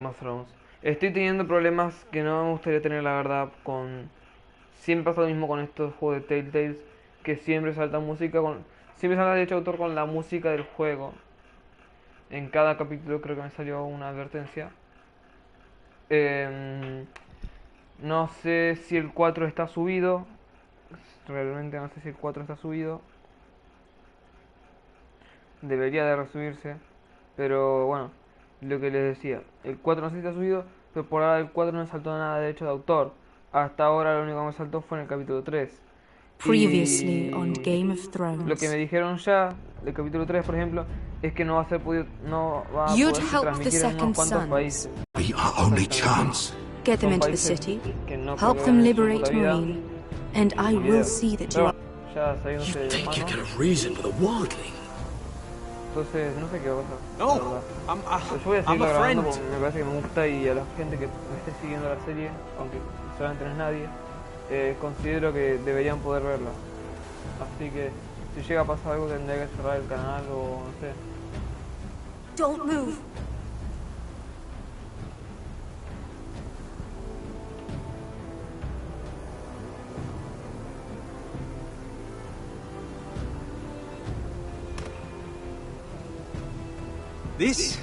Game of Thrones. Estoy teniendo problemas que no me gustaría tener, la verdad, con... Siempre pasa lo mismo con estos juegos de Telltales, que siempre salta música con... Siempre salta derecho de autor con la música del juego. En cada capítulo creo que me salió una advertencia. Em, no sé si el 4 está subido. Realmente no sé si el 4 está subido. Debería de resubirse. Pero bueno, lo que les decía. El 4 no sé si está subido, pero por ahora el 4 no me saltó nada de derecho de autor. Hasta ahora lo único que me saltó fue en el capítulo 3. Previously on Y Game of lo que me Thrones. dijeron ya del capítulo 3, por ejemplo, es que no va a ser no va a You'd poderse help the transmitir en unos Second cuantos Sons. países. Be our only chance. Get them Son into the países city, que no help creo que them vean en su liberate puta vida Marine, and I will videos. see that Pero you are... bueno, ya saliéndose de Think las you'd manos, get a reason with a wildling? entonces no sé qué va a pasar. No, la verdad. I'm, Pero yo voy a I'm seguirlo a grabando friend. porque me parece que me gusta, y a la gente que me esté siguiendo la serie, aunque solamente no es nadie, considero que deberían poder verla. Así que si llega a pasar algo tendré que cerrar el canal o no sé. Don't move! This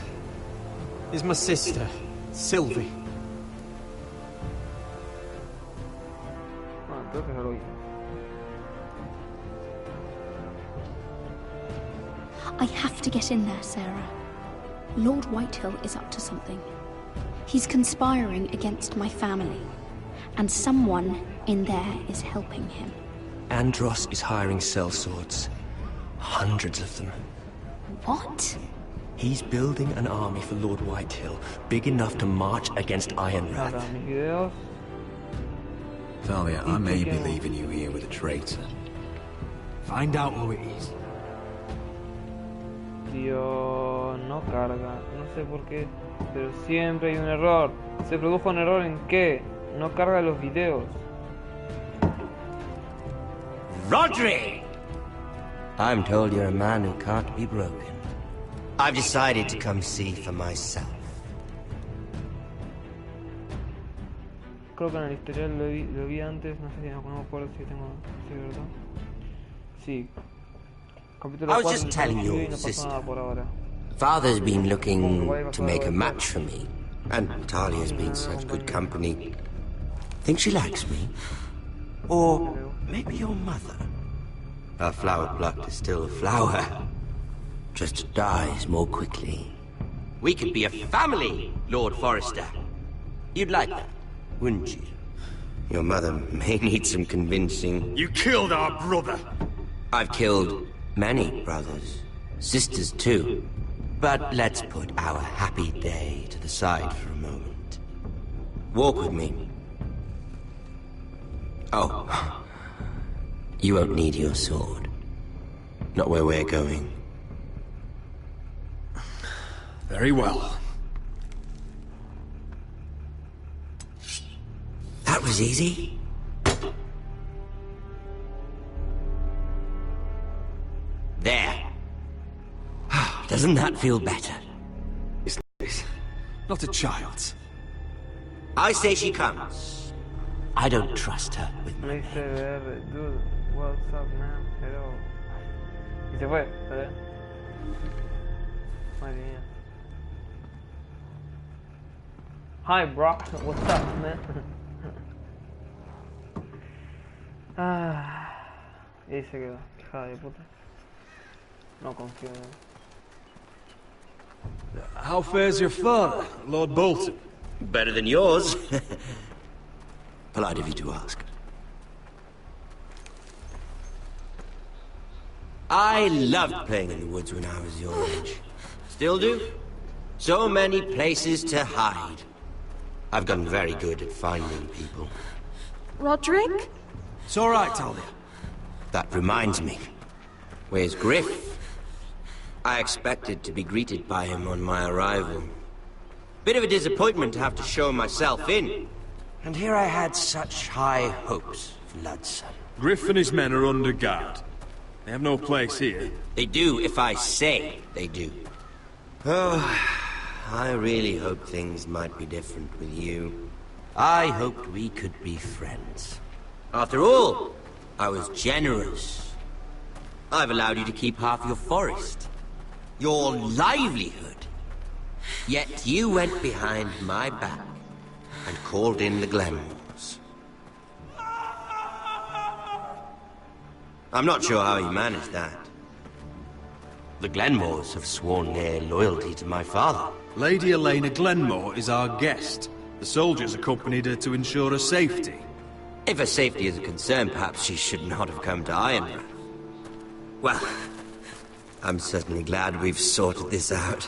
is my sister, Sylvie. Bueno, creo que ya lo vi. I have to get in there, Sarah. Lord Whitehill is up to something. He's conspiring against my family, and someone in there is helping him. Andros is hiring sellswords. Hundreds of them. What? He's building an army for Lord Whitehill, big enough to march against Ironrath. Nada, mis videos. Thalia, I may be leaving you here with a traitor. Find out who it is. Tío, no carga. No sé por qué, pero siempre hay un error. ¿Se produjo un error en qué? No carga los videos. Rodri! I'm told you're a man who can't be broken. I've decided to come see for myself. Creo que en el historial lo vi antes, no sé si no me acuerdo si tengo... si es verdad. Sí. Capítulo I was 4 just telling y no your pasó sister. nada por ahora. Father's been looking to make a match for me, and Talia's been such good company. Think she likes me? Or maybe your mother? A flower plucked is still a flower. Just dies more quickly. We could be a family, Lord Forrester. You'd like that, wouldn't you? Your mother may need some convincing. You killed our brother. I've killed many brothers, sisters too. But let's put our happy day to the side for a moment. Walk with me. Oh, you won't need your sword. Not where we're going. Very well. That was easy. There. Doesn't that feel better? Not a child. I say she comes. I don't trust her with Me my dice ver, dude, what's up, man? Hello. Y se fue, ¿sabes? Madre mía. Hi, bro. What's up, man? Y se quedó. Hija de puta. No confío en él. How fares your father, Lord Bolton? Better than yours. Polite of you to ask. I loved playing in the woods when I was your age. Still do. So many places to hide. I've gotten very good at finding people. Roderick? It's all right, Talia. That reminds me. Where's Griff? I expected to be greeted by him on my arrival. Bit of a disappointment to have to show myself in. And here I had such high hopes for Ludson. Griff and his men are under guard. They have no place here. They do if I say they do. Oh, I really hoped things might be different with you. I hoped we could be friends. After all, I was generous. I've allowed you to keep half your forest. Your livelihood. Yet you went behind my back and called in the Glenmores. I'm not sure how you managed that. The Glenmores have sworn their loyalty to my father. Lady Elena Glenmore is our guest. The soldiers accompanied her to ensure her safety. If her safety is a concern, perhaps she should not have come to Ironborough. Well, I'm certainly glad we've sorted this out.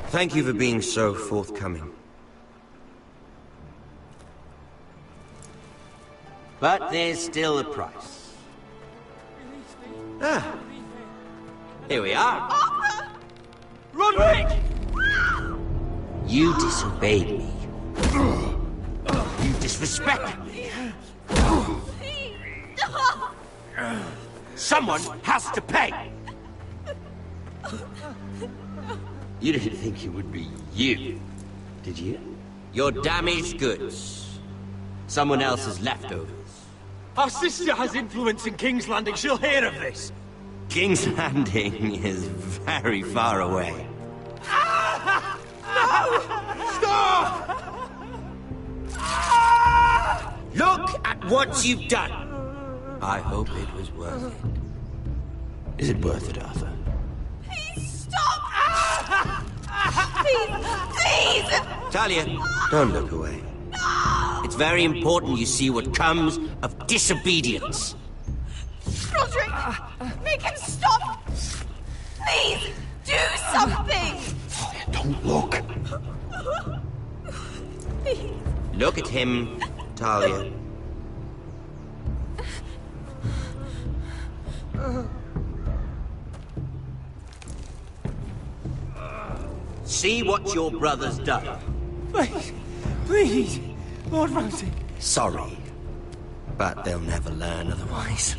Thank you for being so forthcoming. But there's still a price. Ah, here we are. Roderick! You disobeyed me. You disrespected me. Someone has to pay! You didn't think it would be you, did you? Your damaged goods. Someone else's leftovers. Our sister has influence in King's Landing. She'll hear of this. King's Landing is very far away. Stop! Look at what you've done! I hope it was worth it. Is it worth it, Arthur? Please stop! Please! Talia, don't look away. It's very important you see what comes of disobedience. Roderick! Make him stop! Please! Do something! Don't look. Please! Look at him, Talia. See what your brother's done. Please, Lord Ramsay. Sorry, but they'll never learn otherwise.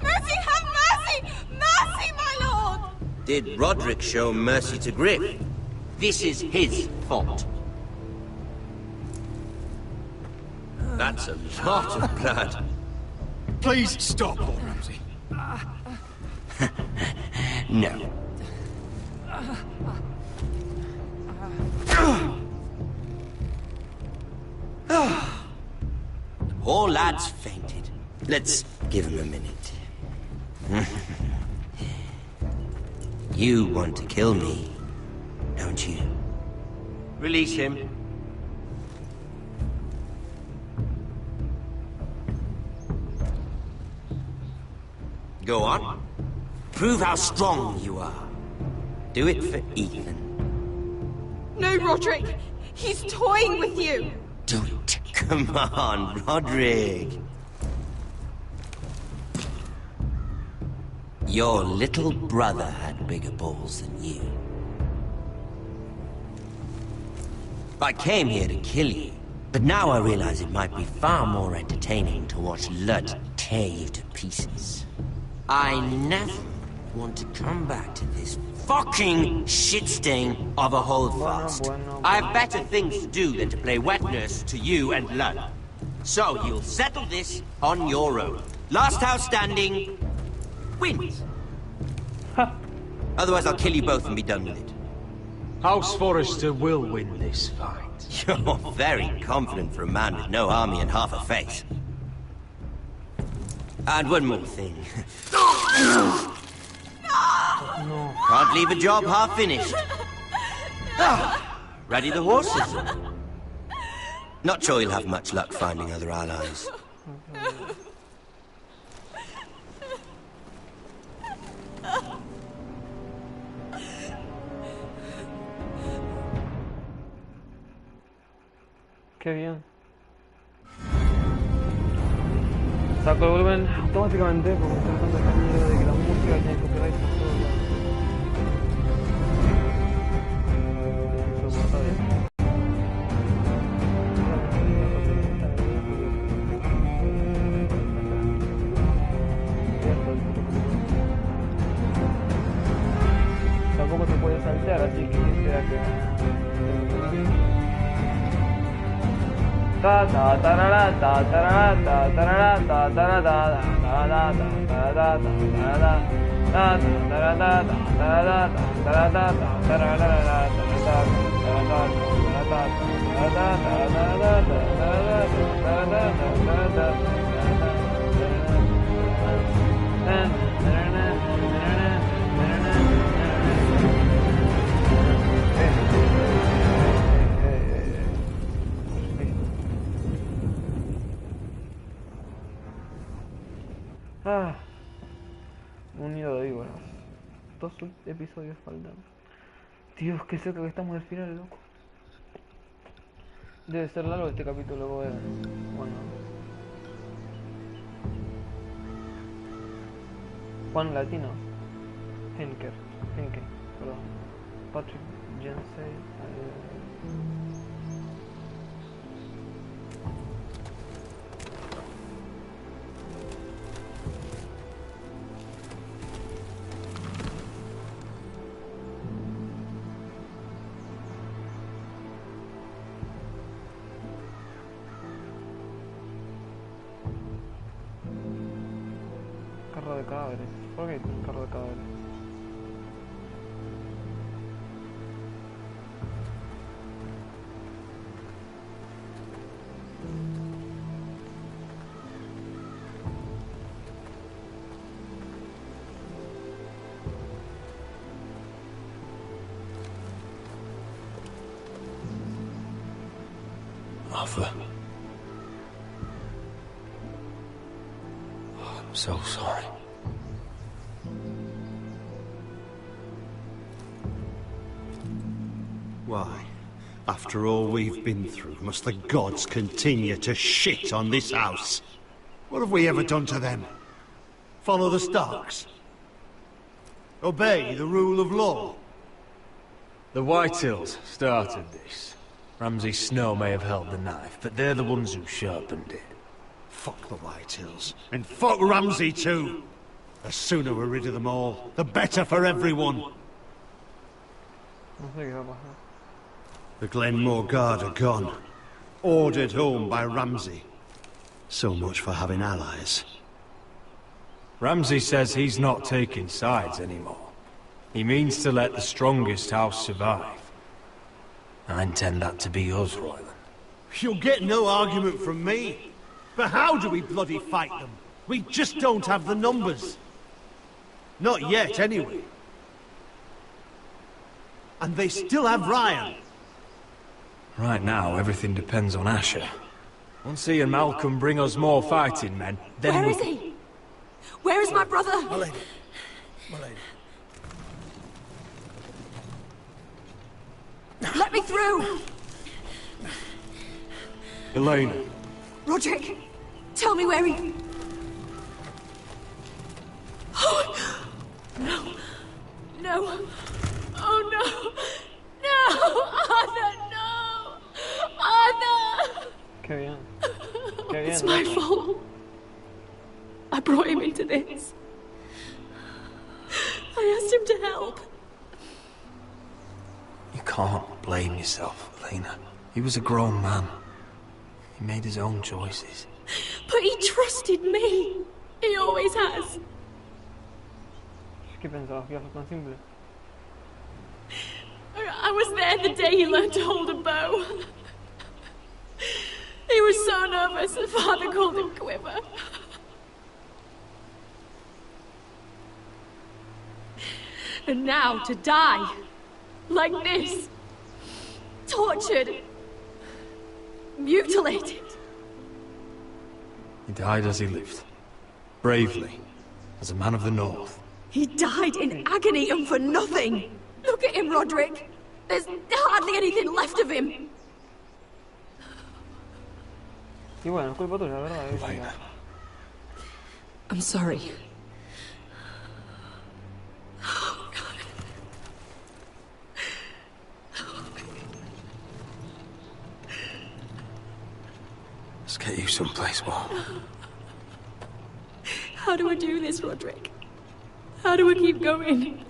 Mercy, have mercy! Mercy, my lord! Did Roderick show mercy to Griff? This is his fault. That's a lot of blood. Please stop, Lord Ramsay. No. The poor lad's fainted. Let's give him a minute. You want to kill me, don't you? Release him. Go on. Prove how strong you are. Do it for Ethan. No, Roderick! He's toying with you! Do it. Come on, Roderick. Your little brother had bigger balls than you. I came here to kill you, but now I realize it might be far more entertaining to watch Lud tear you to pieces. I never want to come back to this fucking shit stain of a holdfast. I have better things to do than to play wet nurse to you and Lud. So you'll settle this on your own. Last house standing wins. Otherwise I'll kill you both and be done with it. House Forrester will win this fight. You're very confident for a man with no army and half a face. And one more thing. Can't leave a job half finished. Ready the horses? Not sure you'll have much luck finding other allies. Qué bien. Saco el volumen automáticamente porque estoy tratando de cambiar de que la música tiene copyright por todos lados. Eso está bien. Tampoco se puede saltear, así que espera que Ta ta tarara ta tarara ta tarara ta tarara ta tarara ta tarara ta tarara un nido de víboras. 2 episodios faltan. Dios, qué cerca que estamos del final, loco. Debe ser largo este capítulo, bueno. Juan Latino. Henke, perdón. Patrick Jensey. Carro de cadáveres. ¿Por qué un carro de cadáveres? Arthur. I'm so sorry. Why? After all we've been through, must the gods continue to shit on this house? What have we ever done to them? Follow the Starks? Obey the rule of law? The Whitehills started this. Ramsay Snow may have held the knife, but they're the ones who sharpened it. Fuck the Whitehills. And fuck Ramsay too! The sooner we're rid of them all, the better for everyone. No sé qué va a pasar. The Glenmore Guard are gone. Ordered home by Ramsay. So much for having allies. Ramsay says he's not taking sides anymore. He means to let the strongest house survive. I intend that to be us, Royland. You'll get no argument from me. But how do we bloody fight them? We just don't have the numbers. Not yet, anyway. And they still have Ryan. Right now, everything depends on Asher. Once he and Malcolm bring us more fighting men, then Where is he? Where is my brother? My lady. My lady. Let me through! Elena. Roderick, tell me where he... Oh, no. No. Oh, no. No! Arthur, no! Arthur! Qué bien. Qué bien. It's my fault. I brought him into this. I asked him to help. You can't blame yourself, Elena. He was a grown man. He made his own choices. But he trusted me. He always has. ¿Qué pensabas que iba a ser tan simple? I was there the day he learned to hold a bow. He was so nervous that Father called him Quiver. And now to die. Like this. Tortured. Mutilated. He died as he lived. Bravely. As a man of the North. He died in agony and for nothing. Look at him, Roderick. There's hardly anything left of him. Y bueno, es culpa tuya, la verdad. Elena. I'm sorry. Let's get you someplace warm. How do I do this, Roderick? How do I keep going?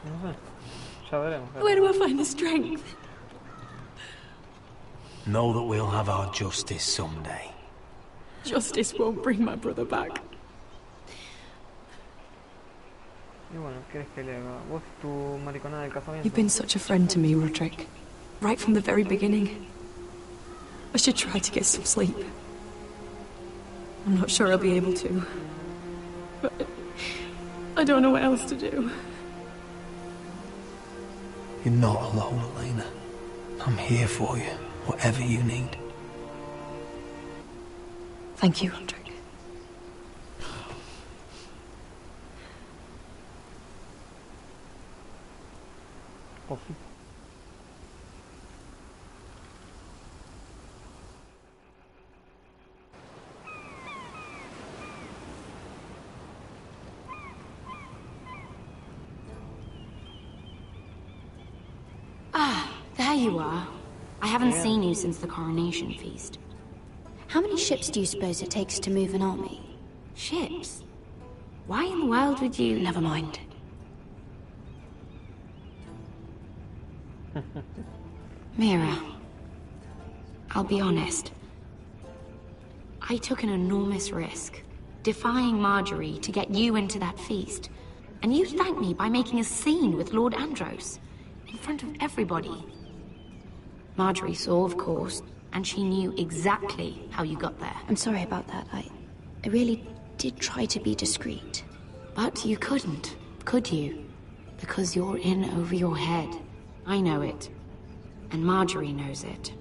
No sé. Ya veremos. Where do I find the strength? Know that we'll have our justice someday. Justice won't bring my brother back. Y bueno, ¿quieres que le haga? Vos, tu maricona del casamiento. You've been such a friend to me, Roderick. Right from the very beginning. I should try to get some sleep. I'm not sure I'll be able to. But I don't know what else to do. You're not alone, Elena. I'm here for you, whatever you need. Thank you, Roderick. Coffee. There you are. I haven't seen you since the coronation feast. How many ships do you suppose it takes to move an army? Ships? Why in the world would you... Never mind. Mira, I'll be honest. I took an enormous risk, defying Marjorie to get you into that feast. And you thanked me by making a scene with Lord Andros, in front of everybody. Marjorie saw, of course, and she knew exactly how you got there. I'm sorry about that. I really did try to be discreet. But you couldn't, could you? Because you're in over your head. I know it. And Marjorie knows it.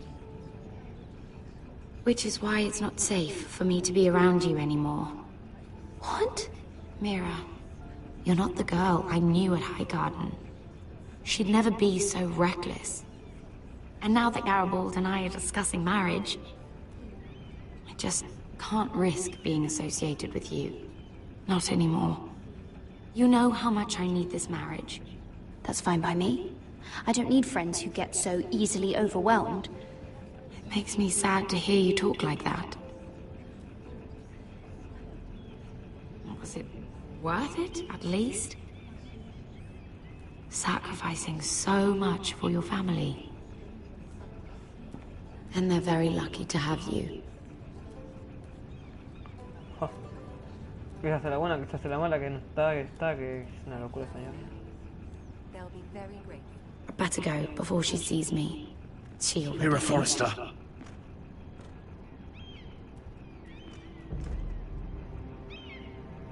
Which is why it's not safe for me to be around you anymore. What? Mira, you're not the girl I knew at Highgarden. She'd never be so reckless. And now that Garibald and I are discussing marriage, I just can't risk being associated with you. Not anymore. You know how much I need this marriage. That's fine by me. I don't need friends who get so easily overwhelmed. It makes me sad to hear you talk like that. Was it worth it, at least? Sacrificing so much for your family. And they're very lucky to have you. Quizás sea la buena, quizás sea la mala, que no está, que es una locura esta señora. They'll be very grateful. I better go before she sees me. She already Mira thinks- Forrester.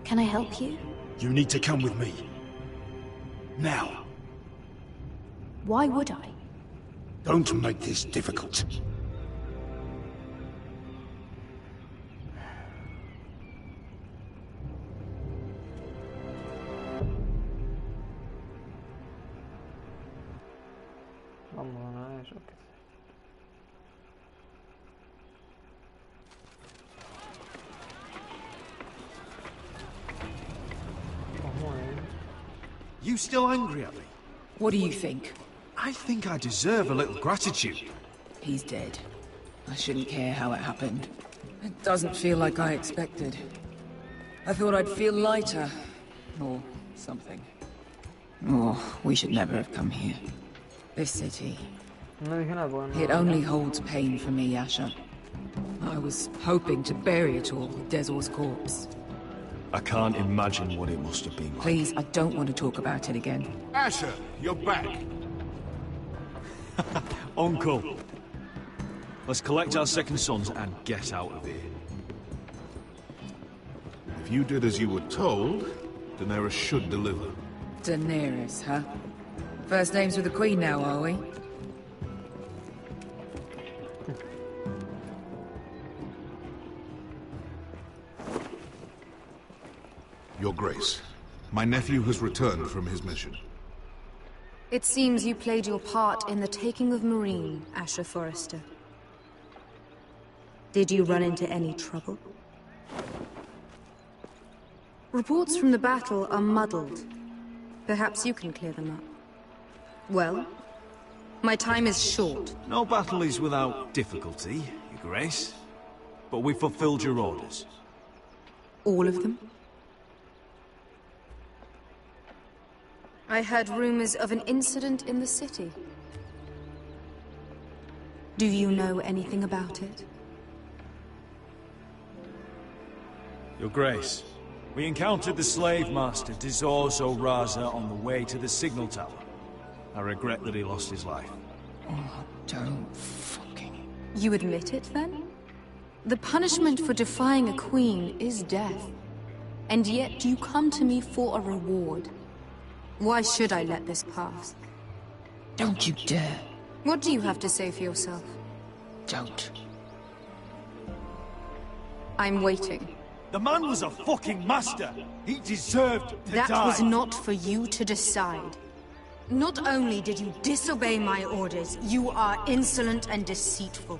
Can I help you? You need to come with me. Now. Why would I? Don't make this difficult. Vamos a ver eso. You still angry at me? What do you think? I think I deserve a little gratitude. He's dead. I shouldn't care how it happened. It doesn't feel like I expected. I thought I'd feel lighter. Or something. Oh, we should never have come here. This city. No dije nada, porque no- It only holds pain for me, Asher. I was hoping to bury it all with Dezor's corpse. I can't imagine what it must have been like. Please, I don't want to talk about it again. Asher, you're back. Uncle. Let's collect our second sons and get out of here. If you did as you were told, Daenerys should deliver. Daenerys, huh? First names with the Queen now, are we? Your Grace, my nephew has returned from his mission. It seems you played your part in the taking of Marine, Asher Forrester. Did you run into any trouble? Reports from the battle are muddled. Perhaps you can clear them up. Well, my time is short. No battle is without difficulty, Your Grace. But we fulfilled your orders. All of them? I heard rumors of an incident in the city. Do you know anything about it? Your Grace, we encountered the slave master Dizorzo Raza on the way to the signal tower. I regret that he lost his life. Oh, don't fucking... You admit it, then? The punishment for defying a queen is death. And yet you come to me for a reward. Why should I let this pass? Don't you dare. What do you have to say for yourself? Don't. I'm waiting. The man was a fucking master! He deserved to die! That was not for you to decide. Not only did you disobey my orders, you are insolent and deceitful.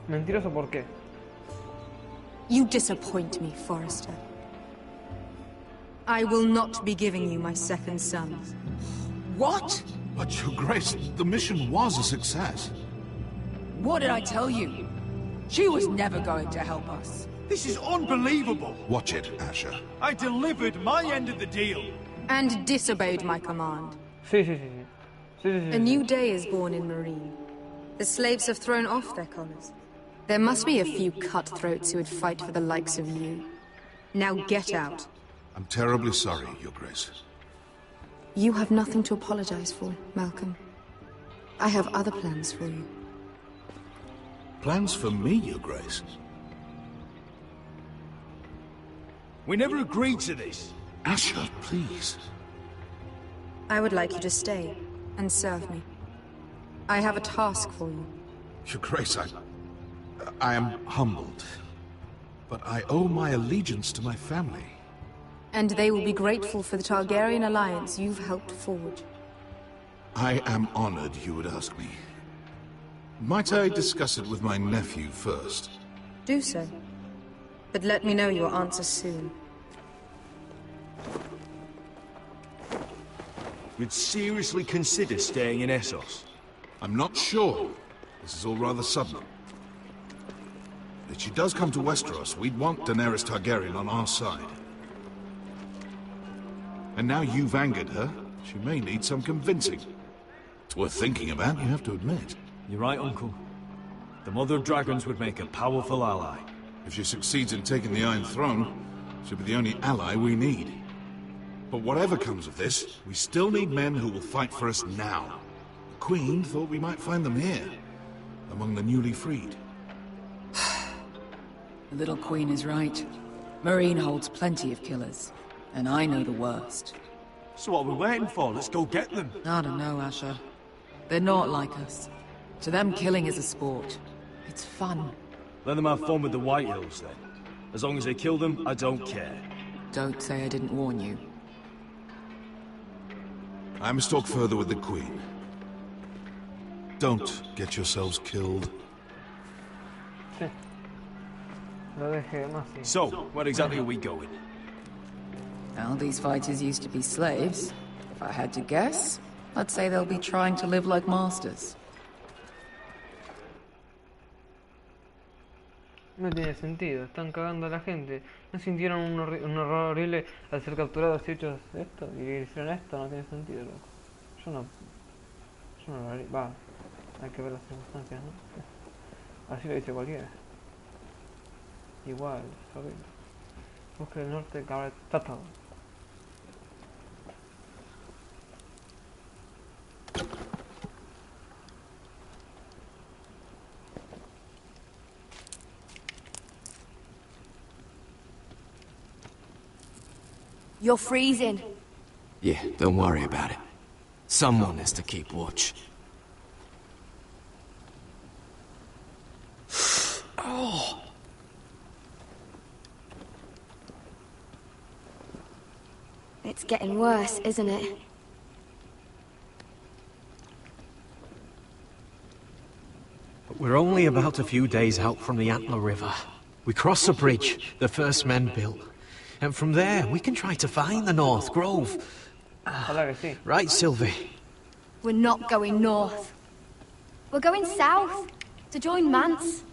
Mentiroso, ¿por qué? You disappoint me, Forrester. I will not be giving you my second sons. What? But, Your Grace, the mission was a success. What did I tell you? She was never going to help us. This is unbelievable! Watch it, Asher. I delivered my end of the deal! And disobeyed my command. Sí, sí, sí, sí. Sí, sí, sí. A new day is born in Marine. The slaves have thrown off their collars. There must be a few cutthroats who would fight for the likes of you. Now get out. I'm terribly sorry, Your Grace. You have nothing to apologize for, Malcolm. I have other plans for you. Plans for me, Your Grace? We never agreed to this. Asher, please. I would like you to stay and serve me. I have a task for you. Your Grace, I am humbled. But I owe my allegiance to my family. And they will be grateful for the Targaryen alliance you've helped forge. I am honored you would ask me. Might I discuss it with my nephew first? Do so. But let me know your answer soon. You'd seriously consider staying in Essos? I'm not sure. This is all rather sudden. If she does come to Westeros, we'd want Daenerys Targaryen on our side. And now you've angered her, she may need some convincing. It's worth thinking about, you have to admit. You're right, Uncle. The Mother of Dragons would make a powerful ally. If she succeeds in taking the Iron Throne, she'll be the only ally we need. But whatever comes of this, we still need men who will fight for us now. The Queen thought we might find them here, among the newly freed. The little queen is right. Marine holds plenty of killers, and I know the worst. So what are we waiting for? Let's go get them. I don't know, Asher. They're not like us. To them, killing is a sport. It's fun. Let them have fun with the White Hills, then. As long as they kill them, I don't care. Don't say I didn't warn you. I must talk further with the Queen. Don't get yourselves killed. So, where exactly are we going? Well, these fighters used to be slaves. If I had to guess, I'd say they'll be trying to live like masters. No tiene sentido, están cagando a la gente. ¿No sintieron un horror horrible al ser capturados y hechos esto? ¿Y hicieron esto? No tiene sentido, loco. Yo no lo haría. Va, hay que ver las circunstancias, ¿no? Así lo dice cualquiera. Igual, es horrible. Bosque del norte, cabra, tátado. You're freezing. Yeah, don't worry about it. Someone has to keep watch. Oh. It's getting worse, isn't it? But we're only about a few days out from the Antler River. We cross a bridge the first men built. And from there, we can try to find the North Grove. Right, Sylvie? We're not going north. We're going south to join Mance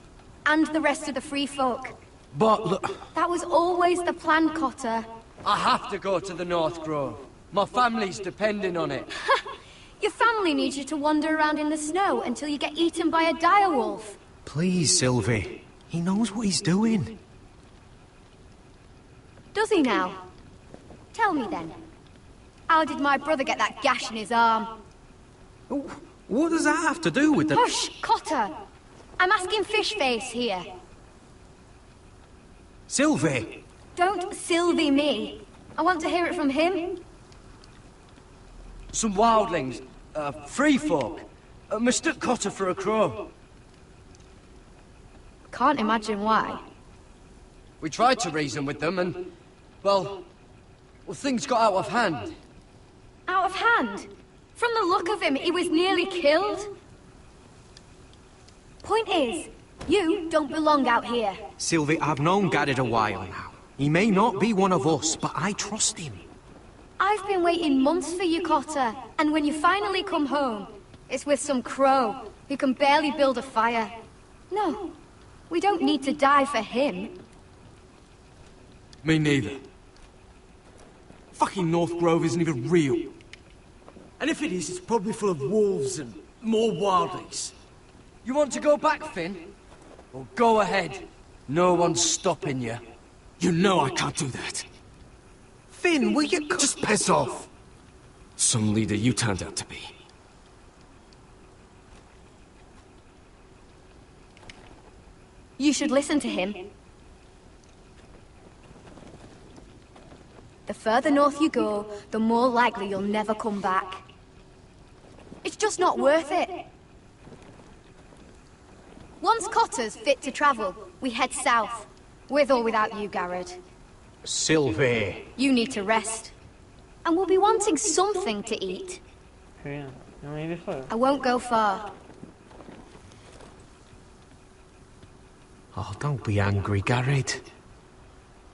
and the rest of the Free Folk. But look... That was always the plan, Cotter. I have to go to the North Grove. My family's depending on it. Your family needs you to wander around in the snow until you get eaten by a direwolf. Please, Sylvie. He knows what he's doing. Does he now? Tell me then. How did my brother get that gash in his arm? What does that have to do with the... Hush, Cotter! I'm asking Fishface here. Sylvie! Don't Sylvie me. I want to hear it from him. Some wildlings, free folk, mistook Cotter for a crow. Can't imagine why. We tried to reason with them and, well, things got out of hand. Out of hand? From the look of him, he was nearly killed. Point is, you don't belong out here. Sylvie, I've known Garrett a while now. He may not be one of us, but I trust him. I've been waiting months for you, Cotter, and when you finally come home, it's with some crow who can barely build a fire. No, we don't need to die for him. Me neither. Fucking North Grove isn't even real. And if it is, it's probably full of wolves and more wildlings. You want to go back, Finn? Well, go ahead. No one's stopping you. You know I can't do that. Finn, will you... Just piss off. Some leader you turned out to be. You should listen to him. The further north you go, the more likely you'll never come back. It's just not worth it. Once Cotter's fit to travel, we head south. With or without you, Garrett. Sylvie. You need to rest. And we'll be wanting something to eat. I won't go far. Oh, don't be angry, Garrett.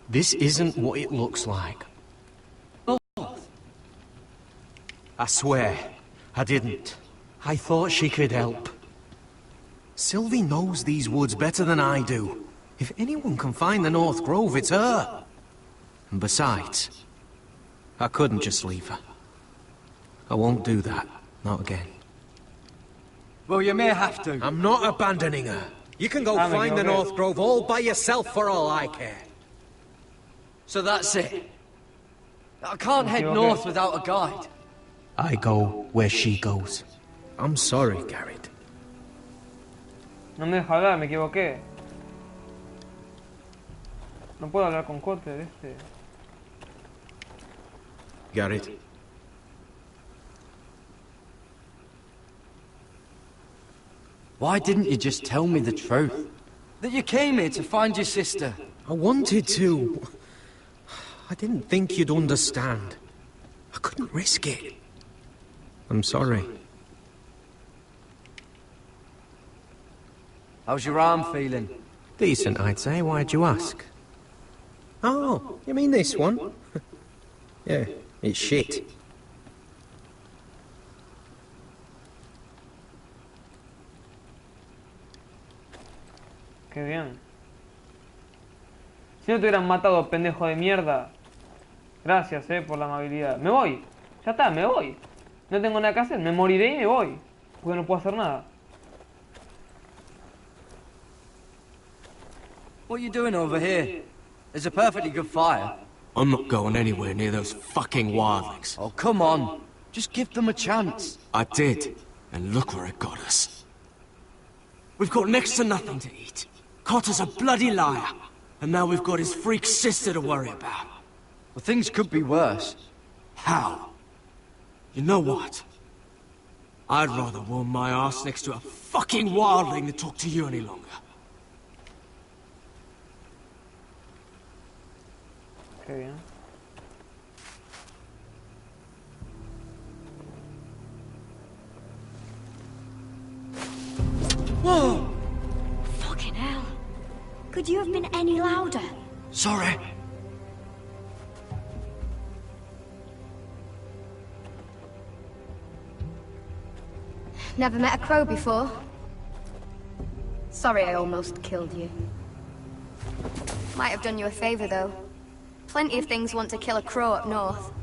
This isn't what it looks like. I swear, I didn't. I thought she could help. Sylvie knows these woods better than I do. If anyone can find the North Grove, it's her. And besides, I couldn't just leave her. I won't do that. Not again. Well, you may have to. I'm not abandoning her. You can go find the North Grove all by yourself for all I care. So that's it. I can't head north without a guide. I go where she goes. I'm sorry, Garrett. No me deja hablar, me equivoqué. No puedo hablar con Cotter, este. Garrett. Why didn't you just tell me the truth? That you came here to find your sister? I wanted to. I didn't think you'd understand. I couldn't risk it. I'm sorry. How's your arm feeling? Decent, I'd say. Why'd you ask? Oh, you mean this one? Yeah, it's shit. Qué bien. Si no te hubieran matado, pendejo de mierda. Gracias, por la amabilidad. Me voy. Ya está, me voy. No tengo nada que hacer. Me moriré y me voy. Porque no puedo hacer nada. What are you doing over here? There's a perfectly good fire. I'm not going anywhere near those fucking wildlings. Oh, come on. Just give them a chance. I did. And look where it got us. We've got next to nothing to eat. Cotter's a bloody liar. And now we've got his freak sister to worry about. Well, things could be worse. How? You know what? I'd rather warm my ass next to a fucking wildling than talk to you any longer. Qué bien. Whoa! Fucking hell. Could you have been any louder? Sorry. Never met a crow before. Sorry I almost killed you. Might have done you a favor, though. Plenty of things want to kill a crow up north.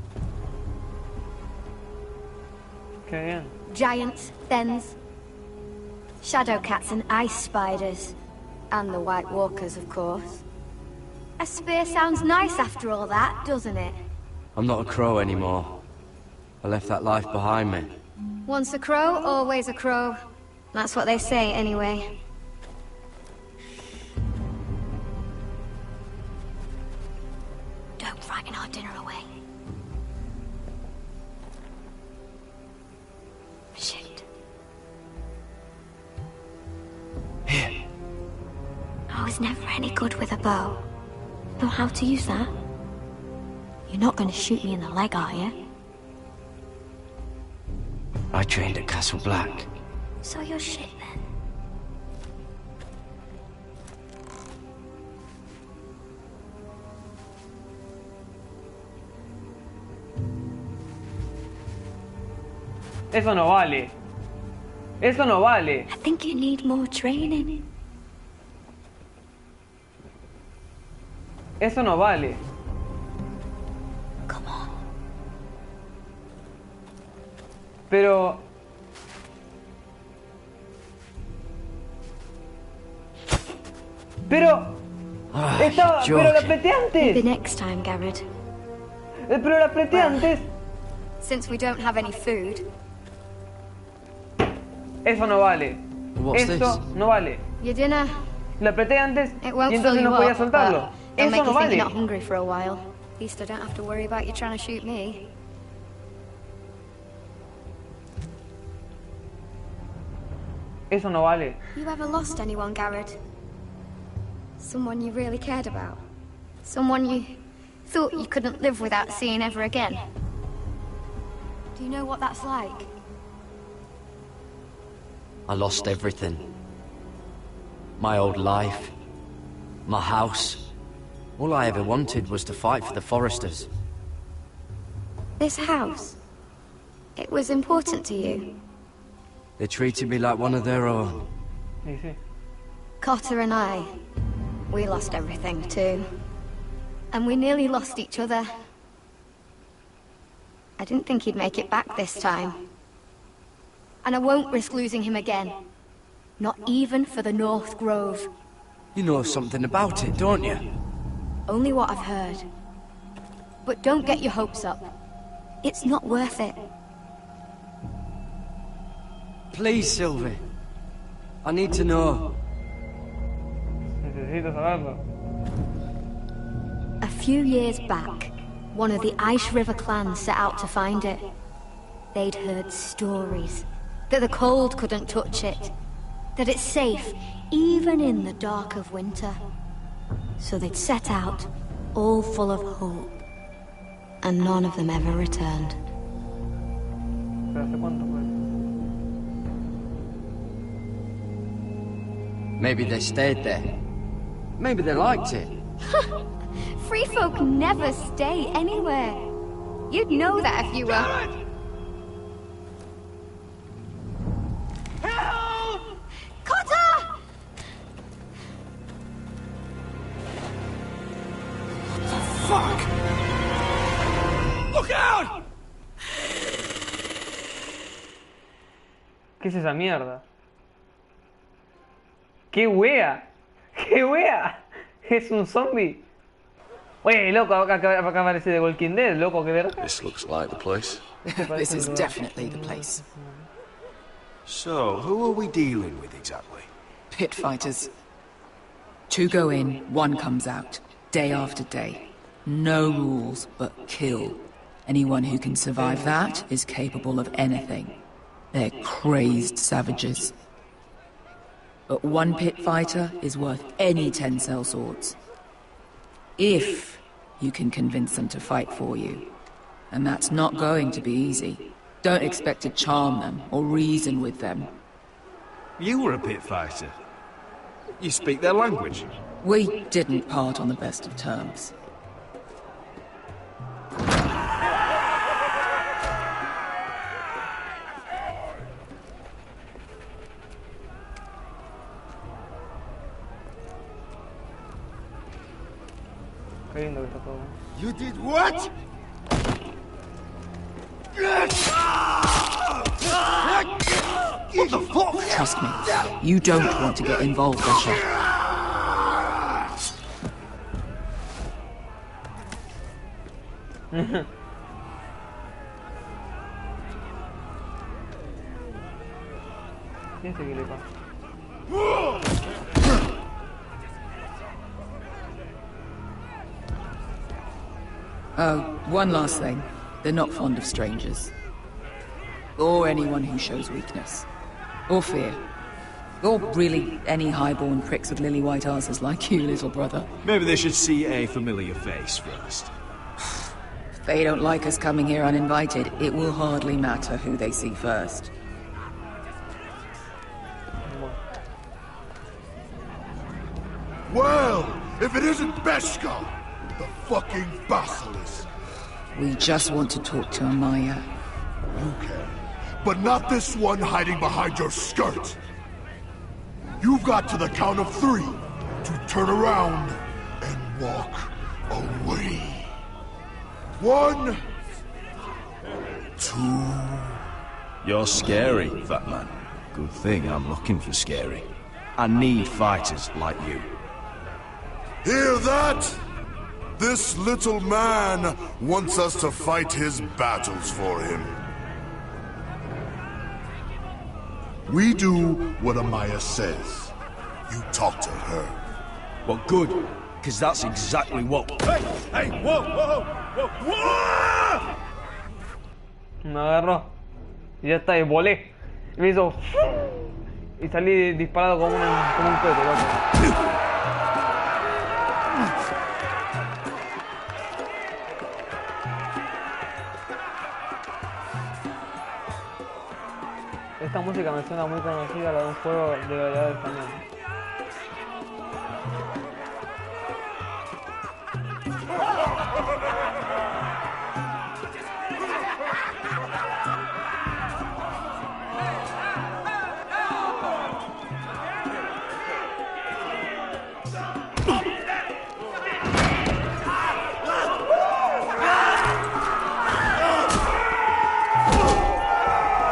Qué bien. Giants, thens, shadow cats and ice spiders. And the White Walkers, of course. A spear sounds nice after all that, doesn't it? I'm not a crow anymore. I left that life behind me. Once a crow, always a crow. That's what they say, anyway. Don't frighten our dinner away. Shit. Here. I was never any good with a bow. Know how to use that? You're not going to shoot me in the leg, are you? I trained at Castle Black. So you're shit then. Eso no vale. Eso no vale. I think you need more training. Eso no vale. Come on. Pero... Pero la apreté antes. Maybe next time, Garrett. Pero la apreté antes. Since we don't have any food. Eso no vale. Eso no vale. Your dinner. La apreté antes It won't y entonces fill no you podía up, soltarlo. Don't make Eso no you think vale. you're not hungry for a while. At least I don't have to worry about you trying to shoot me. Eso no vale. You ever lost anyone, Garrett? Someone you really cared about? Someone you thought you couldn't live without seeing ever again? Do you know what that's like? I lost everything. My old life. My house. All I ever wanted was to fight for the Foresters. This house? It was important to you? They treated me like one of their own. Cotter and I, we lost everything too. And we nearly lost each other. I didn't think he'd make it back this time. And I won't risk losing him again. Not even for the North Grove. You know something about it, don't you? Only what I've heard. But don't get your hopes up. It's not worth it. Please, Sylvie. I need to know. Necesito saberlo. A few years back, one of the Ice River clans set out to find it. They'd heard stories. That the cold couldn't touch it. That it's safe, even in the dark of winter. So they'd set out, all full of hope. And none of them ever returned. Maybe they stayed there. Maybe they liked it. Free folk never stay anywhere. You'd know that if you were... Help! Cotter! Fuck! Look out! ¿Qué es esa mierda? ¡Qué wea! ¡Qué wea! Es un zombie. Oye, loco, acá aparece de Walking Dead, loco, qué verga. This looks like the place. This is definitely the place. So, who are we dealing with exactly? Pit fighters. 2 go in, 1 comes out. Day after day. No rules, but kill. Anyone who can survive that is capable of anything. They're crazed savages. But 1 pit fighter is worth any 10 sellswords. If you can convince them to fight for you. And that's not going to be easy. Don't expect to charm them or reason with them. You were a pit fighter. You speak their language. We didn't part on the best of terms. You did what? What the fuck? Trust me, you don't want to get involved, Usher. ¿Qué le pasa? One last thing. They're not fond of strangers. Or anyone who shows weakness. Or fear. Or really any highborn pricks with lily-white asses like you, little brother. Maybe they should see a familiar face first. If they don't like us coming here uninvited, it will hardly matter who they see first. Well, if it isn't Beshka, the fucking basilisk. We just want to talk to Amaya. You can, but not this one hiding behind your skirt. You've got to the count of 3 to turn around and walk away. 1, 2. You're scary, fat man. Good thing I'm looking for scary. I need fighters like you. Hear that? This little man wants us to fight his battles for him. We do what Amaya says. You talk to her. Well, good, because that's exactly what... Hey, whoa, whoa, whoa, whoa! Me agarró. Y ya está, y volé. Y me hizo... Y salí disparado como un cohete, loco. Esta música me suena muy conocida, la de un juego de variedades también.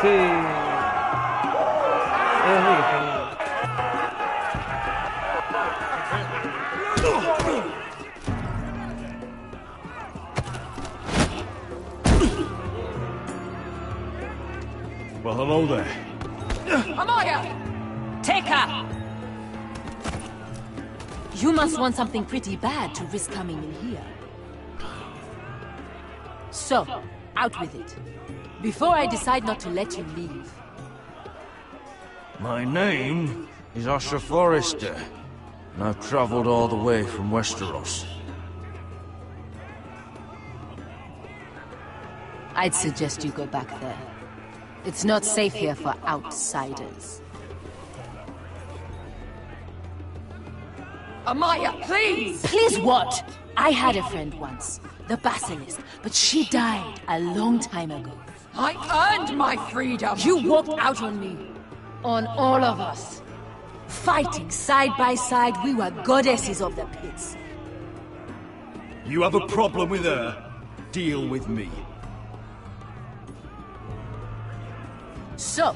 Sí. Well, hello there. Amaya! Take her! You must want something pretty bad to risk coming in here. So, out with it. Before I decide not to let you leave. My name is Usher Forrester, and I've traveled all the way from Westeros. I'd suggest you go back there. It's not safe here for outsiders. Amaya, please! Please what? I had a friend once, the Basilisk, but she died a long time ago. I earned my freedom! You walked out on me. On all of us. Fighting side by side, we were goddesses of the pits. You have a problem with her? Deal with me. So,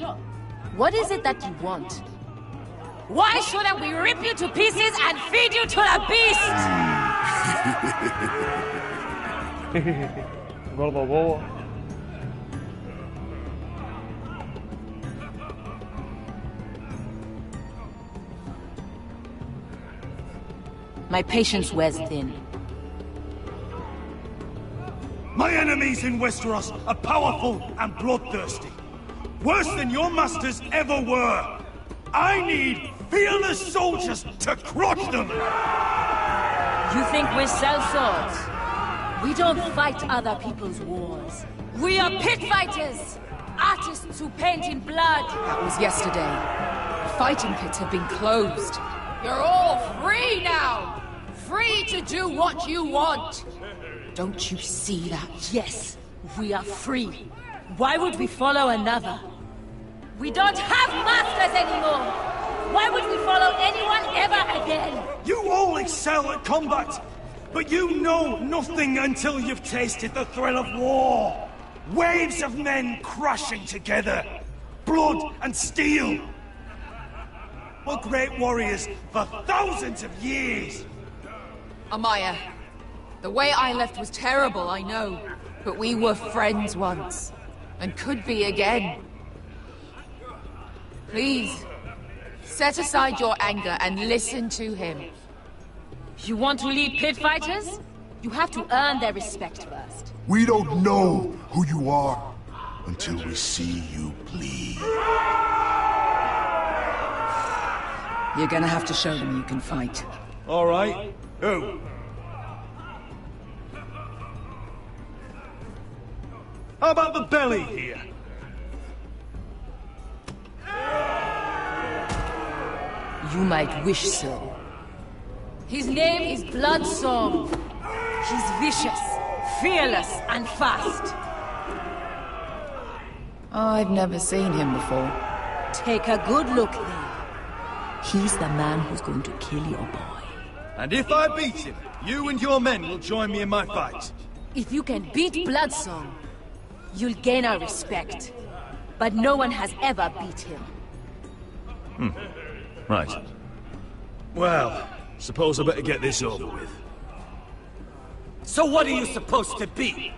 what is it that you want? Why shouldn't we rip you to pieces and feed you to the beast? Gordo bobo. My patience wears thin. My enemies in Westeros are powerful and bloodthirsty. Worse than your masters ever were. I need fearless soldiers to crush them! You think we sell swords? We don't fight other people's wars. We are pit fighters! Artists who paint in blood! That was yesterday. The fighting pits have been closed. You're all free now! Free to do what you want! Don't you see that? Yes, we are free. Why would we follow another? We don't have masters anymore! Why would we follow anyone ever again? You all excel at combat, but you know nothing until you've tasted the thrill of war. Waves of men crashing together. blood and steel. We're great warriors for thousands of years. Amaya, the way I left was terrible, I know. But we were friends once. And could be again. Please, set aside your anger and listen to him. You want to lead pit fighters? You have to earn their respect first. We don't know who you are until we see you bleed. You're gonna have to show them you can fight. All right. Who? How about the belly here? You might wish so. His name is Bloodsong. He's vicious, fearless, and fast. I've never seen him before. Take a good look then. He's the man who's going to kill your boy. And if I beat him, you and your men will join me in my fight. If you can beat Bloodsong, you'll gain our respect. But no one has ever beat him. Right. Well, suppose I better get this over with. So what are you supposed to be?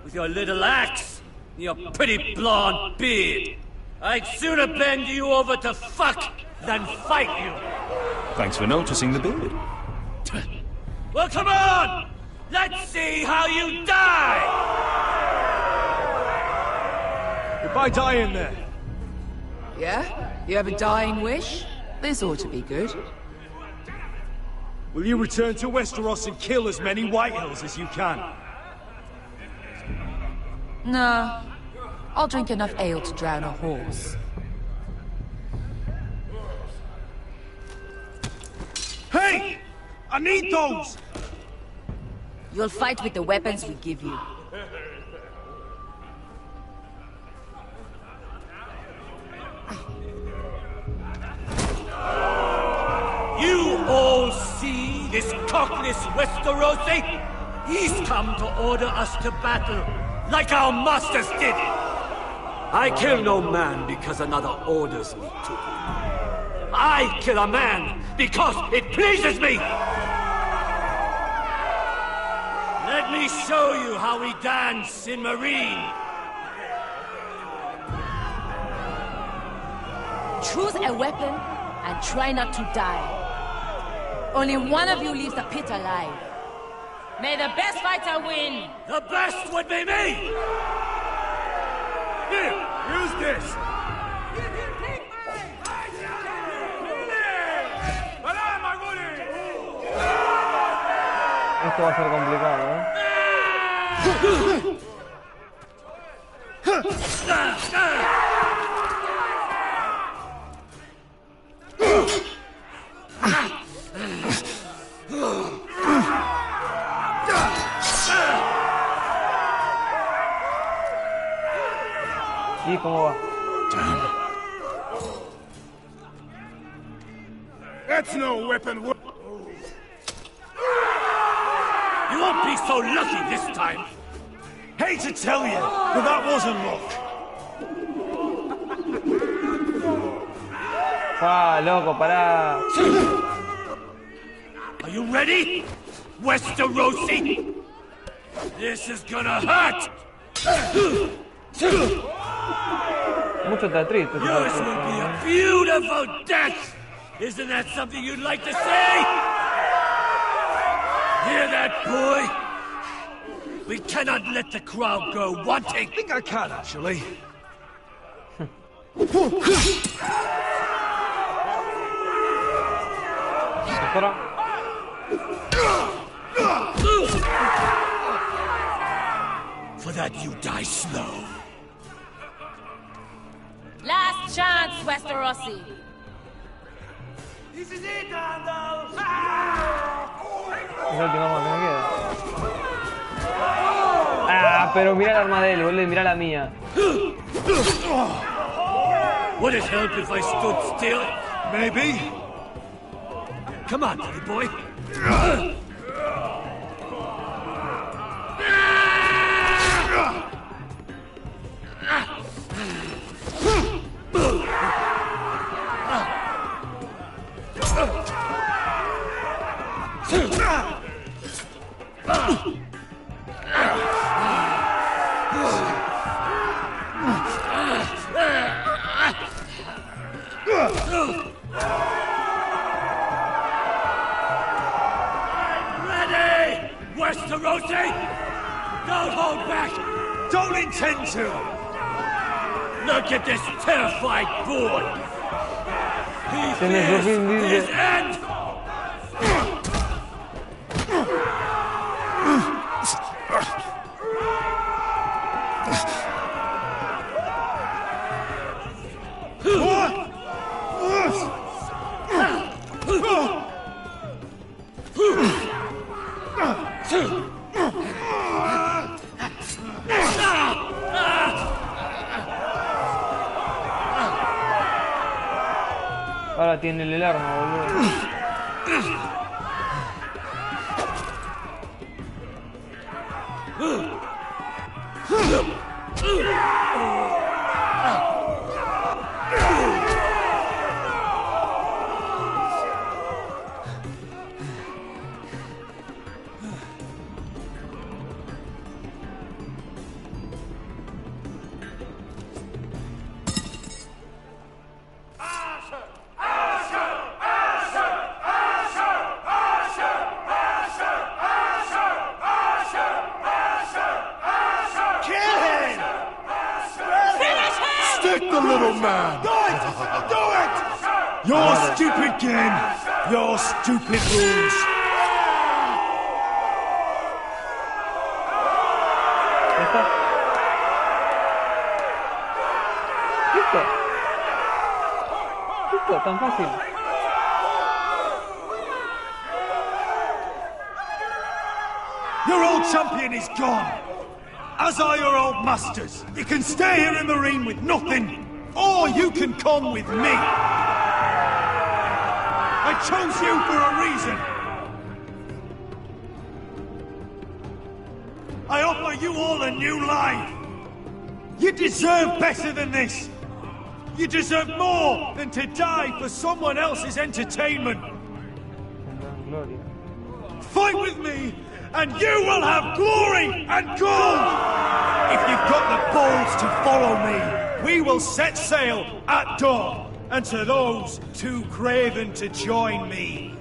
With your little axe? And your pretty blonde beard? I'd sooner bend you over to fuck than fight you. Thanks for noticing the beard. Well, come on! Let's see how you die! If I die in there... Yeah? You have a dying wish? This ought to be good. Will you return to Westeros and kill as many Whitehills as you can? Nah. I'll drink enough ale to drown a horse. Hey! I need those! You'll fight with the weapons we give you. You all see this cockless Westerosi? He's come to order us to battle, like our masters did. I kill no man because another orders me to. I kill a man because it pleases me! Let me show you how we dance in Marine. Choose a weapon and try not to die. Only one of you leaves the pit alive. May the best fighter win! The best would be me! Here, use this! Esto va a ser complicado, ¿eh? ¿Y cómo va? That's no weapon. You won't be so lucky this time. Hate to tell you, but that wasn't luck. Loco, pará. Are you ready? Westerosi? This is gonna hurt! Mucho teatrito. Yours will be a beautiful death! Isn't that something you'd like to say? Hear that, boy? We cannot let the crowd go wanting. I think I can, actually. For that you die slow. Last chance, Westerosi. This is it, Andal! Es la última más que me queda. Ah, pero mira el arma de él, boludo, mira la mía. Would it help if I stood still? Maybe. Come on, buddy boy. Ready! Westerosi! Don't hold back! Don't intend to! Look at this terrified boy! He fears his end! Ahora tiene el arma, boludo. Your stupid game! Your stupid rules! ¿Listo? ¿Listo? Tan fácil. Your old champion is gone! As are your old masters. You can stay here in the ring with nothing, or you can come with me! I chose you for a reason! I offer you all a new life! You deserve better than this! You deserve more than to die for someone else's entertainment! Fight with me, and you will have glory and gold! If you've got the balls to follow me, we will set sail at dawn! And to those too craven to join me,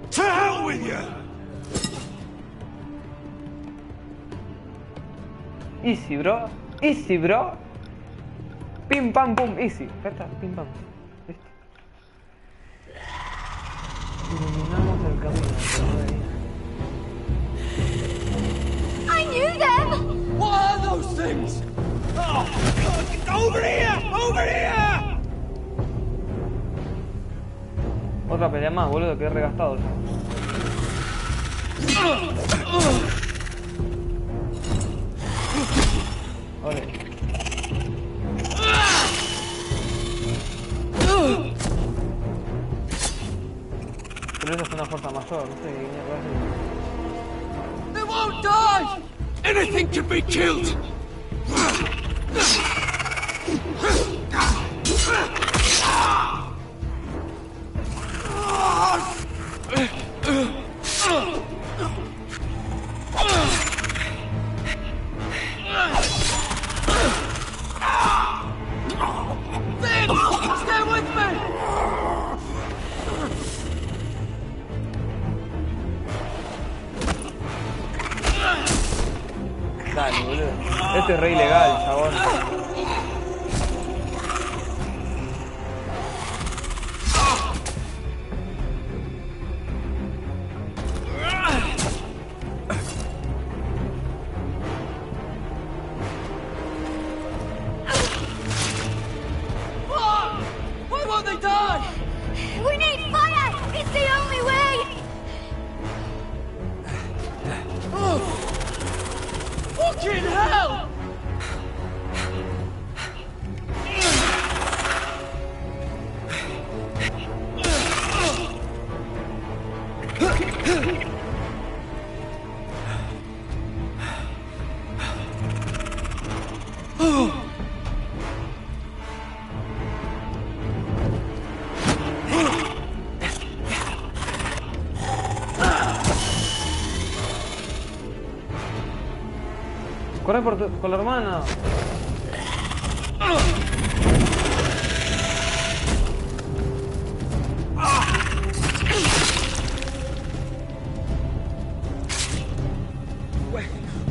to hell with you! Easy, bro. Easy, bro. Pim, pam, pum. Easy. Ya está. Pim, pam. Listo. Iluminamos el camino. I knew them! What are those things? Oh, God, over here! Over here! Otra pelea más, boludo, que he regastado. Vale. Pero esa es una fuerza mayor, no sé qué mierda es. They won't die! Anything can be killed! Stay with me! Dale, boludo. Este es re ilegal, chabón. Why won't they die? We need fire! It's the only way! Fucking hell! Corre con la hermana.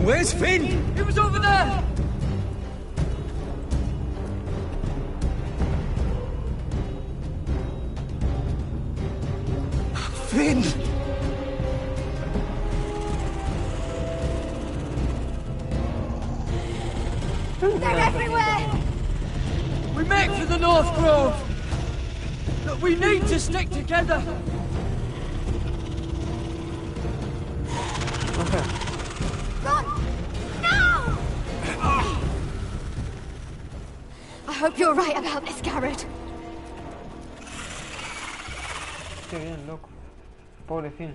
Where's Finn? He was over there! Finn! They're everywhere! We make for the North Grove! But we need to stick together! Run! No! I hope you're right about this, Garrett. Qué bien, loco. Pobre Finn.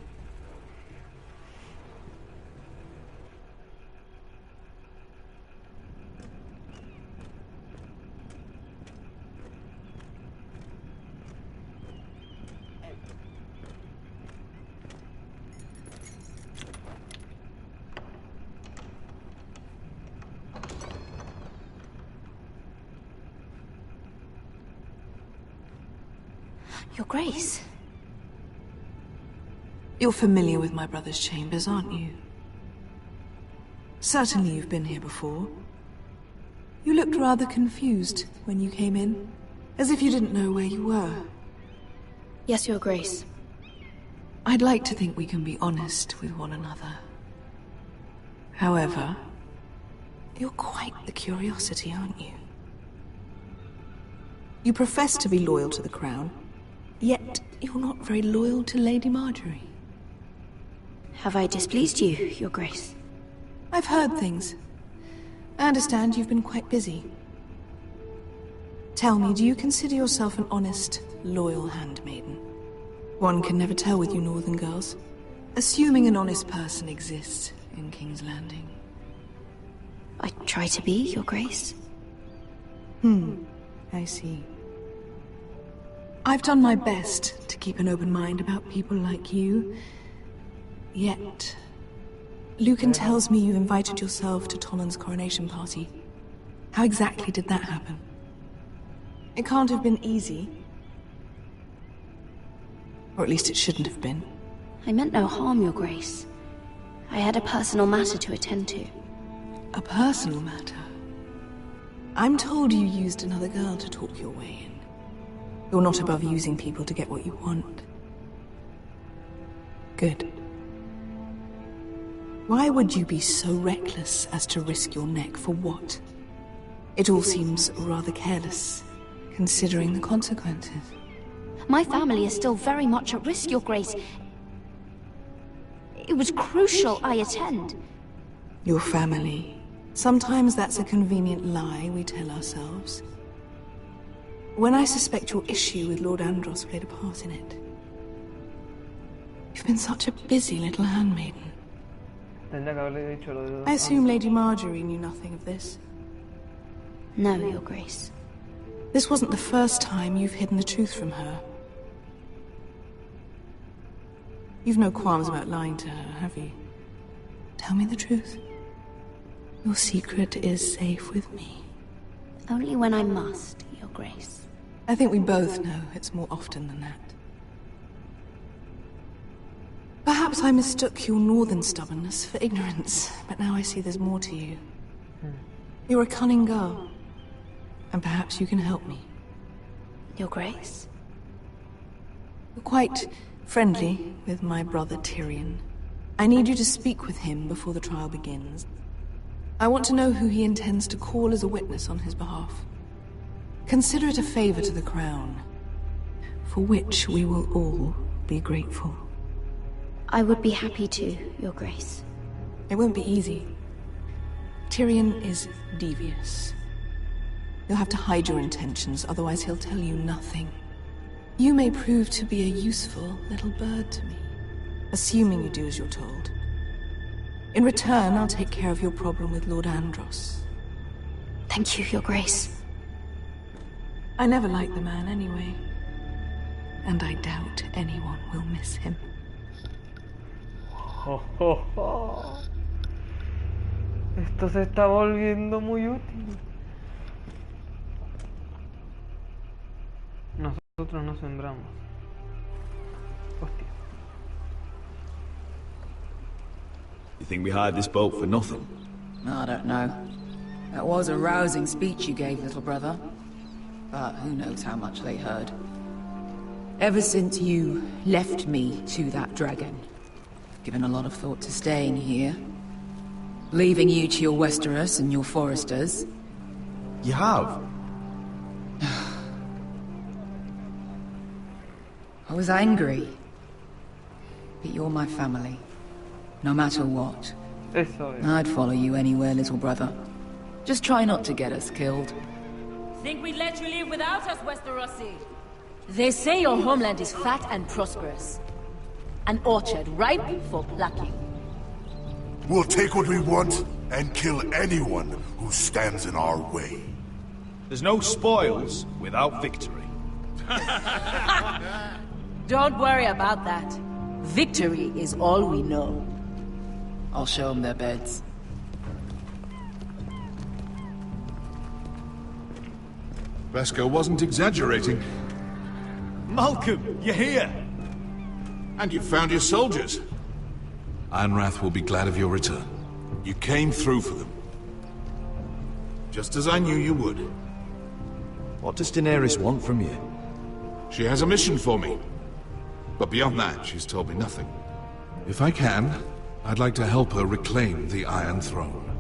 Your Grace. You're familiar with my brother's chambers, aren't you? Certainly you've been here before. You looked rather confused when you came in, as if you didn't know where you were. Yes, Your Grace. I'd like to think we can be honest with one another. However, you're quite the curiosity, aren't you? You profess to be loyal to the crown, yet you're not very loyal to Lady Marjorie. Have I displeased you, Your Grace? I've heard things. I understand you've been quite busy. Tell me, do you consider yourself an honest, loyal handmaiden? One can never tell with you northern girls. Assuming an honest person exists in King's Landing. I try to be, Your Grace. I see. I've done my best to keep an open mind about people like you. Yet, Lucan tells me you invited yourself to Tonnen's coronation party. How exactly did that happen? It can't have been easy. Or at least it shouldn't have been. I meant no harm, Your Grace. I had a personal matter to attend to. A personal matter? I'm told you used another girl to talk your way in. You're not above using people to get what you want. Good. Why would you be so reckless as to risk your neck for what? It all seems rather careless, considering the consequences. My family is still very much at risk, Your Grace. It was crucial I attend. Your family. Sometimes that's a convenient lie we tell ourselves. When I suspect your issue with Lord Andros played a part in it. You've been such a busy little handmaiden. I assume Lady Marjorie knew nothing of this. No, Your Grace. This wasn't the first time you've hidden the truth from her. You've no qualms about lying to her, have you? Tell me the truth. Your secret is safe with me. Only when I must, Your Grace. I think we both know it's more often than that. Perhaps I mistook your northern stubbornness for ignorance, but now I see there's more to you. You're a cunning girl, and perhaps you can help me. Your Grace? You're quite friendly with my brother Tyrion. I need you to speak with him before the trial begins. I want to know who he intends to call as a witness on his behalf. Consider it a favor to the crown, for which we will all be grateful. I would be happy to, Your Grace. It won't be easy. Tyrion is devious. You'll have to hide your intentions, otherwise he'll tell you nothing. You may prove to be a useful little bird to me, assuming you do as you're told. In return, I'll take care of your problem with Lord Andros. Thank you, Your Grace. I never liked the man anyway. And I doubt anyone will miss him. Esto se está volviendo muy útil. Nosotros no sembramos. Hostia. You think we hired this boat for nothing? I don't know. That was a rousing speech you gave, little brother. But who knows how much they heard. Ever since you left me to that dragon, I've given a lot of thought to staying here. Leaving you to your Westeros and your foresters. You have? I was angry. But you're my family. No matter what. I'd follow you anywhere, little brother. Just try not to get us killed. Think we'd let you leave without us, Westerosi? They say your homeland is fat and prosperous. An orchard ripe for plucking. We'll take what we want and kill anyone who stands in our way. There's no spoils without victory. Don't worry about that. Victory is all we know. I'll show them their beds. Vesco wasn't exaggerating. Malcolm, you're here! And you found your soldiers. Ironrath will be glad of your return. You came through for them. Just as I knew you would. What does Daenerys want from you? She has a mission for me. But beyond that, she's told me nothing. If I can, I'd like to help her reclaim the Iron Throne.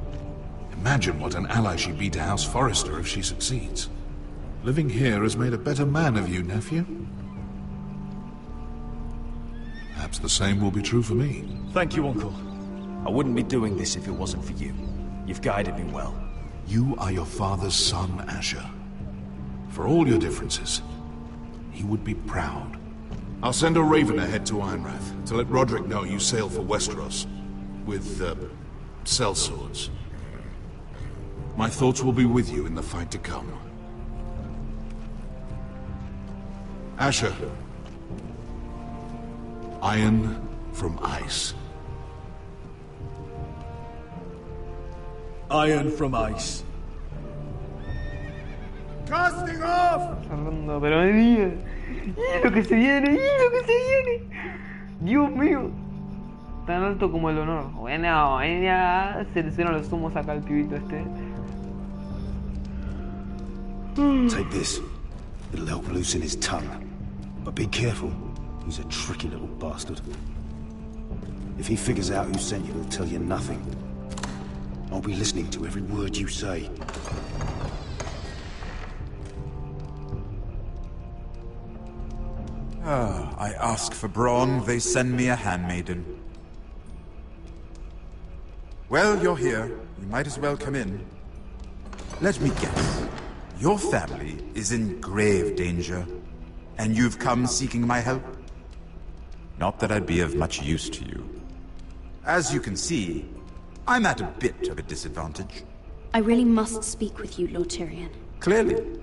Imagine what an ally she'd be to House Forrester if she succeeds. Living here has made a better man of you, nephew. Perhaps the same will be true for me. Thank you, Uncle. I wouldn't be doing this if it wasn't for you. You've guided me well. You are your father's son, Asher. For all your differences, he would be proud. I'll send a raven ahead to Ironrath to let Roderick know you sail for Westeros with, sellswords. My thoughts will be with you in the fight to come. Asher. Iron from ice. Iron from ice. Casting off! Pero me diga. ¡Y lo que se viene! ¡Y lo que se viene! ¡Dios mío! Tan alto como el honor. Bueno, ya selecciona los humos acá el pibito este. Take this. It'll help loosen his tongue. But be careful. He's a tricky little bastard. If he figures out who sent you, he'll tell you nothing. I'll be listening to every word you say. I ask for brawn, they send me a handmaiden. Well, you're here. You might as well come in. Let me guess. Your family is in grave danger, and you've come seeking my help? Not that I'd be of much use to you. As you can see, I'm at a bit of a disadvantage. I really must speak with you, Lord Tyrion. Clearly.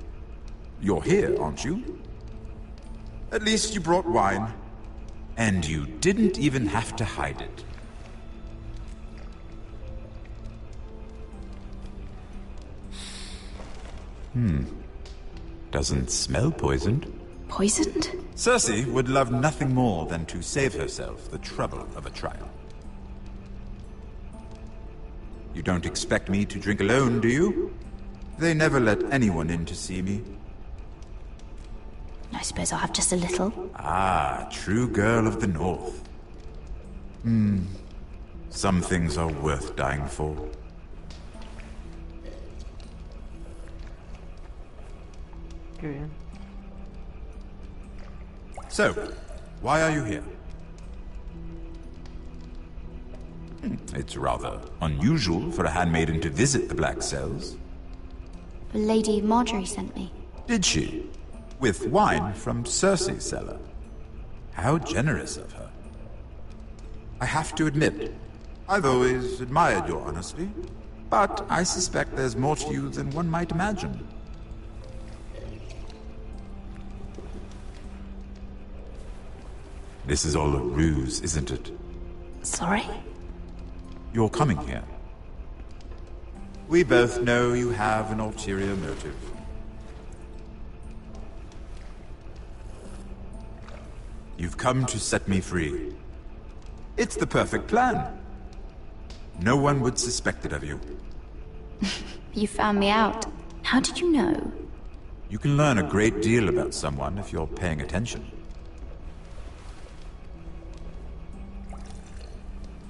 You're here, aren't you? At least you brought wine. And you didn't even have to hide it. Doesn't smell poisoned. Poisoned? Cersei would love nothing more than to save herself the trouble of a trial. You don't expect me to drink alone, do you? They never let anyone in to see me. I suppose I'll have just a little. Ah, true girl of the North. Some things are worth dying for. Qué bien. So, why are you here? It's rather unusual for a handmaiden to visit the Black Cells. Lady Marjorie sent me. Did she? With wine from Cersei's cellar. How generous of her. I have to admit, I've always admired your honesty, but I suspect there's more to you than one might imagine. This is all a ruse, isn't it? Sorry? You're coming here. We both know you have an ulterior motive. You've come to set me free. It's the perfect plan. No one would suspect it of you. You found me out. How did you know? You can learn a great deal about someone if you're paying attention.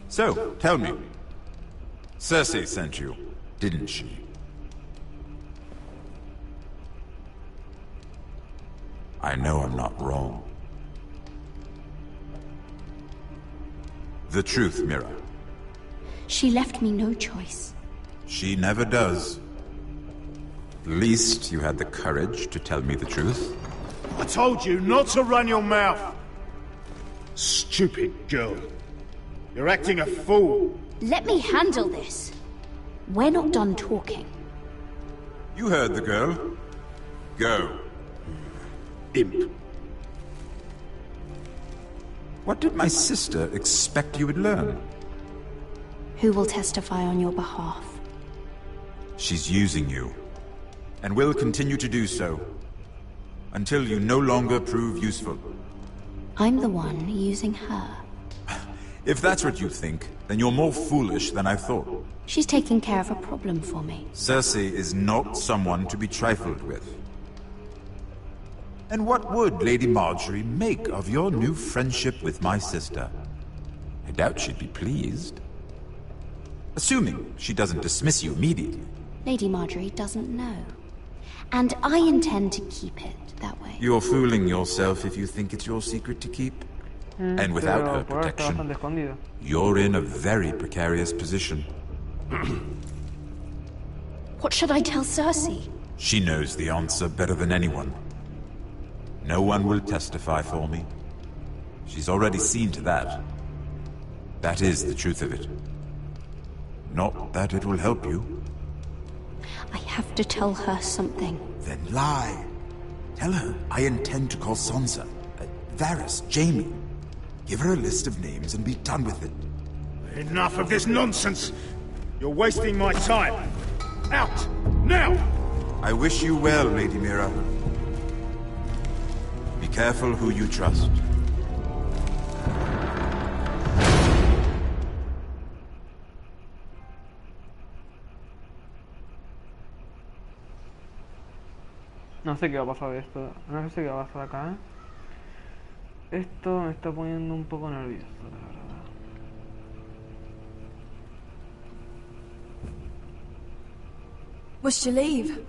So, tell me. Cersei sent you, didn't she? I know I'm not wrong. The truth, Mira. She left me no choice. She never does. At least you had the courage to tell me the truth. I told you not to run your mouth! Stupid girl. You're acting a fool. Let me handle this. We're not done talking. You heard the girl. Go. Imp. What did my sister expect you would learn? Who will testify on your behalf? She's using you, and will continue to do so, until you no longer prove useful. I'm the one using her. If that's what you think, then you're more foolish than I thought. She's taking care of a problem for me. Cersei is not someone to be trifled with. And what would Lady Marjorie make of your new friendship with my sister? I doubt she'd be pleased. Assuming she doesn't dismiss you immediately. Lady Marjorie doesn't know. And I intend to keep it that way. You're fooling yourself if you think it's your secret to keep. And without her protection, you're in a very precarious position. What should I tell Cersei? She knows the answer better than anyone. No one will testify for me. She's already seen to that. That is the truth of it. Not that it will help you. I have to tell her something. Then lie. Tell her I intend to call Sansa, Varys, Jaime. Give her a list of names and be done with it. Enough of this nonsense! You're wasting my time! Out! Now! I wish you well, Lady Mira. Be careful who you trust. No sé qué va a pasar de esto. No sé qué va a pasar acá. Esto me está poniendo un poco nervioso, la verdad. Must you leave?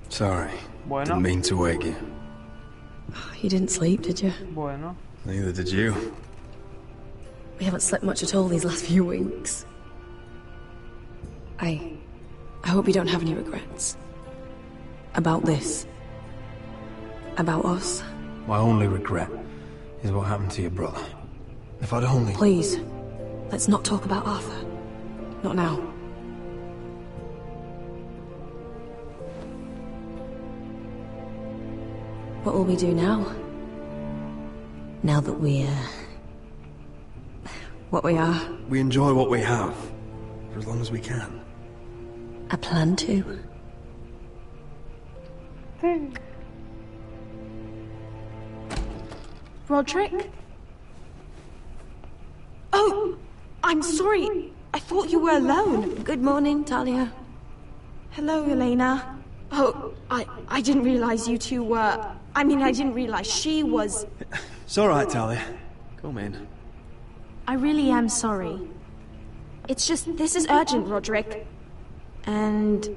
Sorry. Bueno. Didn't mean to wake you. You didn't sleep, did you? Bueno. Neither did you. We haven't slept much at all these last few weeks. I hope you don't have any regrets. About this. About us. My only regret is what happened to your brother. If I'd only... Please, let's not talk about Arthur. Not now. What will we do now? Now that we're... what we are? We enjoy what we have, for as long as we can. I plan to. Roderick? Oh, I'm sorry. I thought you were alone. Good morning, Talia. Hello, Elena. Oh, I didn't realize you two were... I mean, I didn't realize she was... It's alright, Talia. Come in. I really am sorry. It's just, this is urgent, Roderick. And...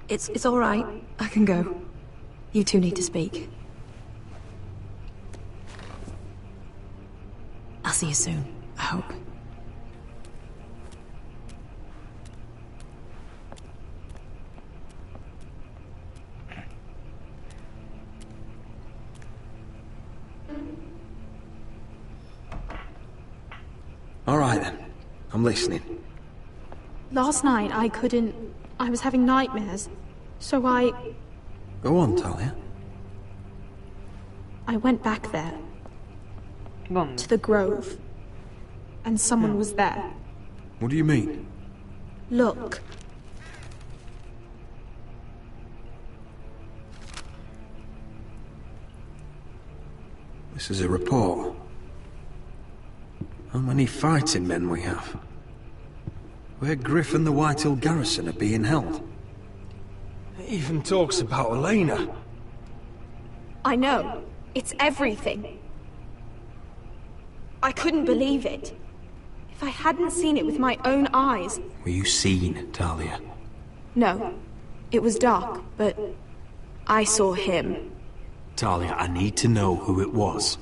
It's alright. I can go. You two need to speak. I'll see you soon, I hope. All right, then. I'm listening. Last night, I was having nightmares. So I Go on, Talia. went back there. ¿Dónde? To the grove. And someone was there. What do you mean? Look. This is a report. How many fighting men we have? Where Griff and the Whitehill garrison are being held. It even talks about Elena. I know. It's everything. I couldn't believe it. If I hadn't seen it with my own eyes... Were you seen, Talia? No. It was dark, but... I saw him. Talia, I need to know who it was.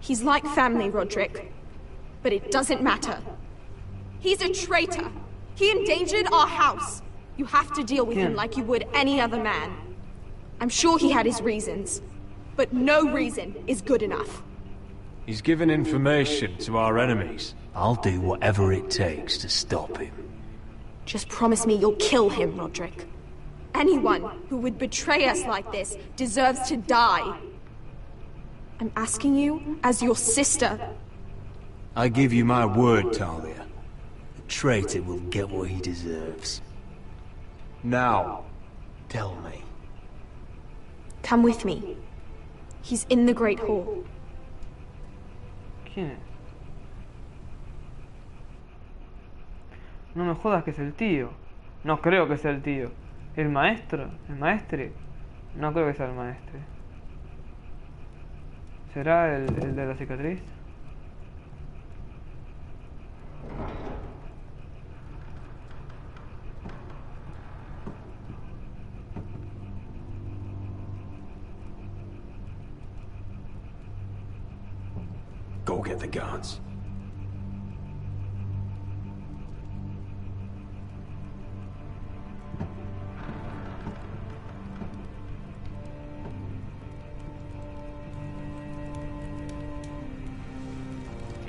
He's like family, Roderick. But it doesn't matter. He's a traitor. He endangered our house. You have to deal with him like you would any other man. I'm sure he had his reasons. But no reason is good enough. He's given information to our enemies. I'll do whatever it takes to stop him. Just promise me you'll kill him, Roderick. Anyone who would betray us like this deserves to die. I'm asking you as your sister. I give you my word, Talia. The traitor will get what he deserves. Now, tell me. Come with me. He's in the Great Hall. ¿Quién es? No me jodas que es el tío. No creo que sea el tío. ¿El maestro? ¿El maestre? No creo que sea el maestre. ¿Será el de la cicatriz? Go get the guards.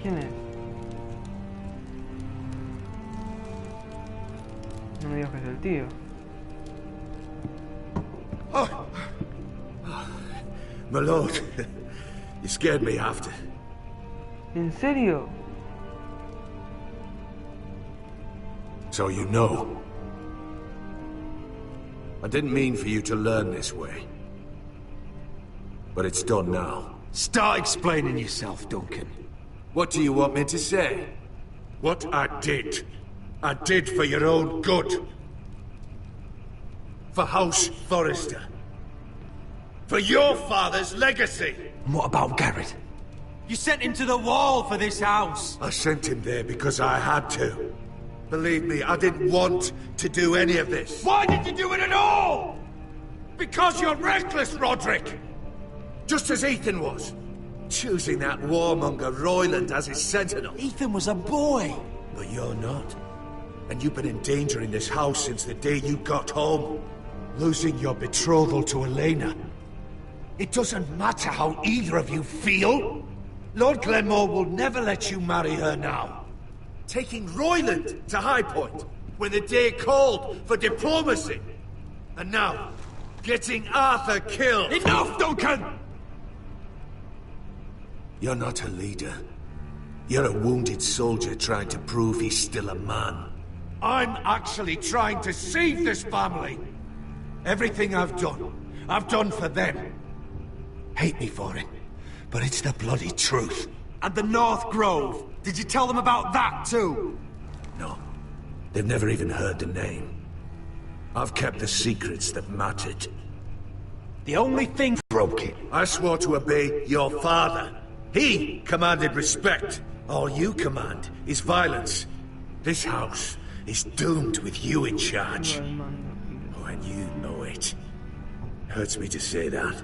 ¿Quién es? No me digas que es el tío. Oh. My lord, you scared me after. ¿En serio? So you know. I didn't mean for you to learn this way. But it's done now. Start explaining yourself, Duncan. What do you want me to say? What I did for your own good. For House Forrester. For your father's legacy. And what about Garrett? You sent him to the wall for this house. I sent him there because I had to. Believe me, I didn't want to do any of this. Why did you do it at all? Because you're reckless, Roderick! Just as Ethan was. Choosing that warmonger Royland as his sentinel. Ethan was a boy. But you're not. And you've been endangering this house since the day you got home. Losing your betrothal to Elena. It doesn't matter how either of you feel. Lord Glenmore will never let you marry her now. Taking Royland to High Point, when the day called for diplomacy. And now, getting Arthur killed. Enough, Duncan! You're not a leader. You're a wounded soldier trying to prove he's still a man. I'm actually trying to save this family. Everything I've done for them. Hate me for it, but it's the bloody truth. And the North Grove. Did you tell them about that too? No. They've never even heard the name. I've kept the secrets that mattered. The only thing broke it. I swore to obey your father. He commanded respect. All you command is violence. This house is doomed with you in charge. And you know it. Hurts me to say that.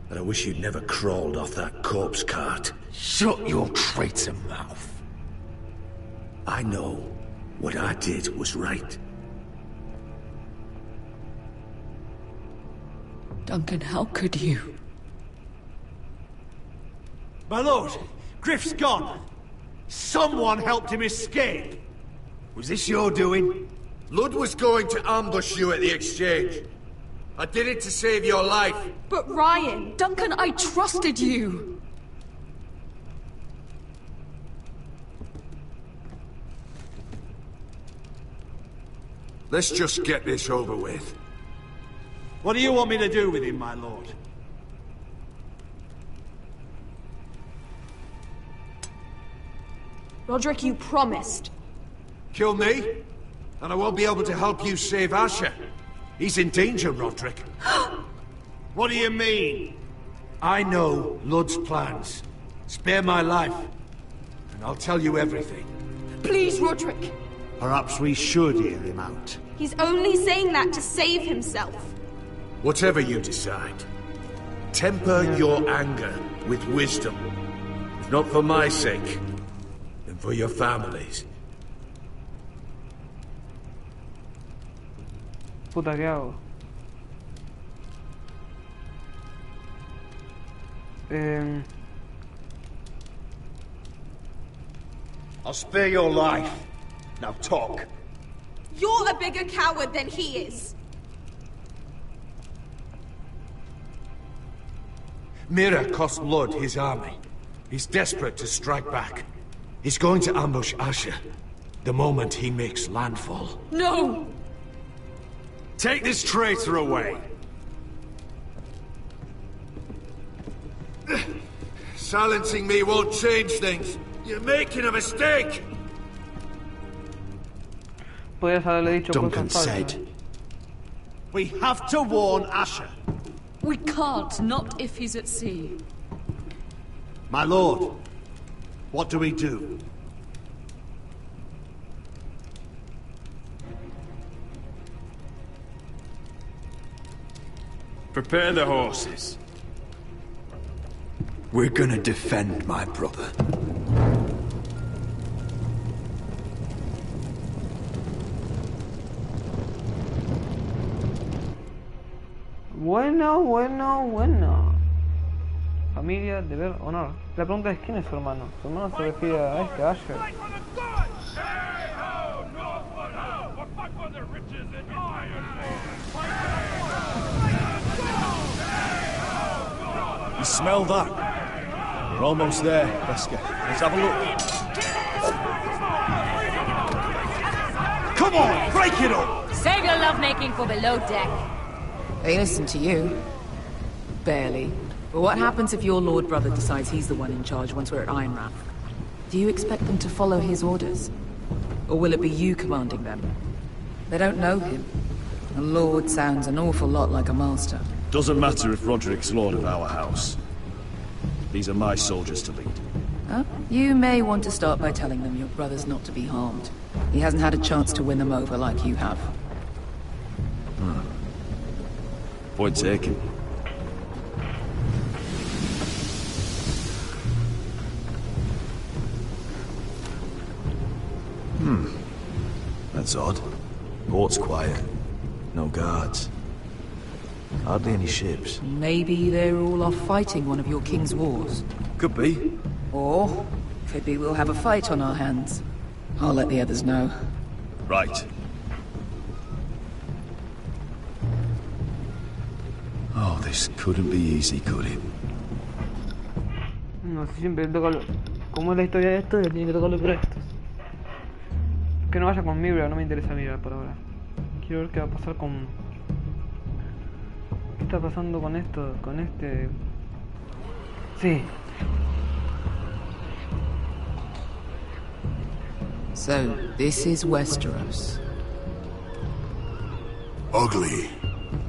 But I wish you'd never crawled off that corpse cart. Shut your traitor mouth. I know what I did was right. Duncan, how could you? My lord, Griff's gone. Someone helped him escape. Was this your doing? Ludd was going to ambush you at the exchange. I did it to save your life. But Ryan... Duncan, I trusted you! Let's just get this over with. What do you want me to do with him, my lord? Roderick, you promised. Kill me, and I won't be able to help you save Asher. He's in danger, Roderick. What do you mean? I know Lud's plans. Spare my life, and I'll tell you everything. Please, Roderick. Perhaps we should hear him out. He's only saying that to save himself. Whatever you decide, temper your anger with wisdom. If not for my sake, then for your families. Puta, ¿qué hago? I'll spare your life. Now talk. You're a bigger coward than he is. Mira cost Lud his army. He's desperate to strike back. He's going to ambush Asher the moment he makes landfall. No! Take this traitor away. Silencing me won't change things. You're making a mistake. Podrías haberle dicho Duncan cosas said, falsas. we have to warn Asher. We can't, not if he's at sea. My lord, what do we do? Prepare the horses. We're gonna defend my brother. Bueno. Familia, deber, honor. La pregunta es ¿quién es su hermano? Su hermano se refiere a Asher. You smell that? We're almost there, Wesker. Let's have a look. Come on, break it up! Save your lovemaking for below deck. They listen to you. Barely. But what happens if your lord brother decides he's the one in charge once we're at Ironrath? Do you expect them to follow his orders? Or will it be you commanding them? They don't know him. A lord sounds an awful lot like a master. Doesn't matter if Roderick's lord of our house. These are my soldiers to lead. Huh? You may want to start by telling them your brother's not to be harmed. He hasn't had a chance to win them over like you have. Point taken. That's odd. Port's quiet. No guards. Hardly any ships. Maybe they're all off fighting one of your king's wars. Could be. Or could be we'll have a fight on our hands. I'll let the others know. Right. Oh, this couldn't be easy, could it? No sé, siempre toca como es la historia de esto, le tiene que tocar los estos. Que no vaya con Mibra, no me interesa Mibra por ahora. Quiero ver qué va a pasar con... ¿Qué está pasando con esto? Con este... Sí. So, this is Westeros. Ugly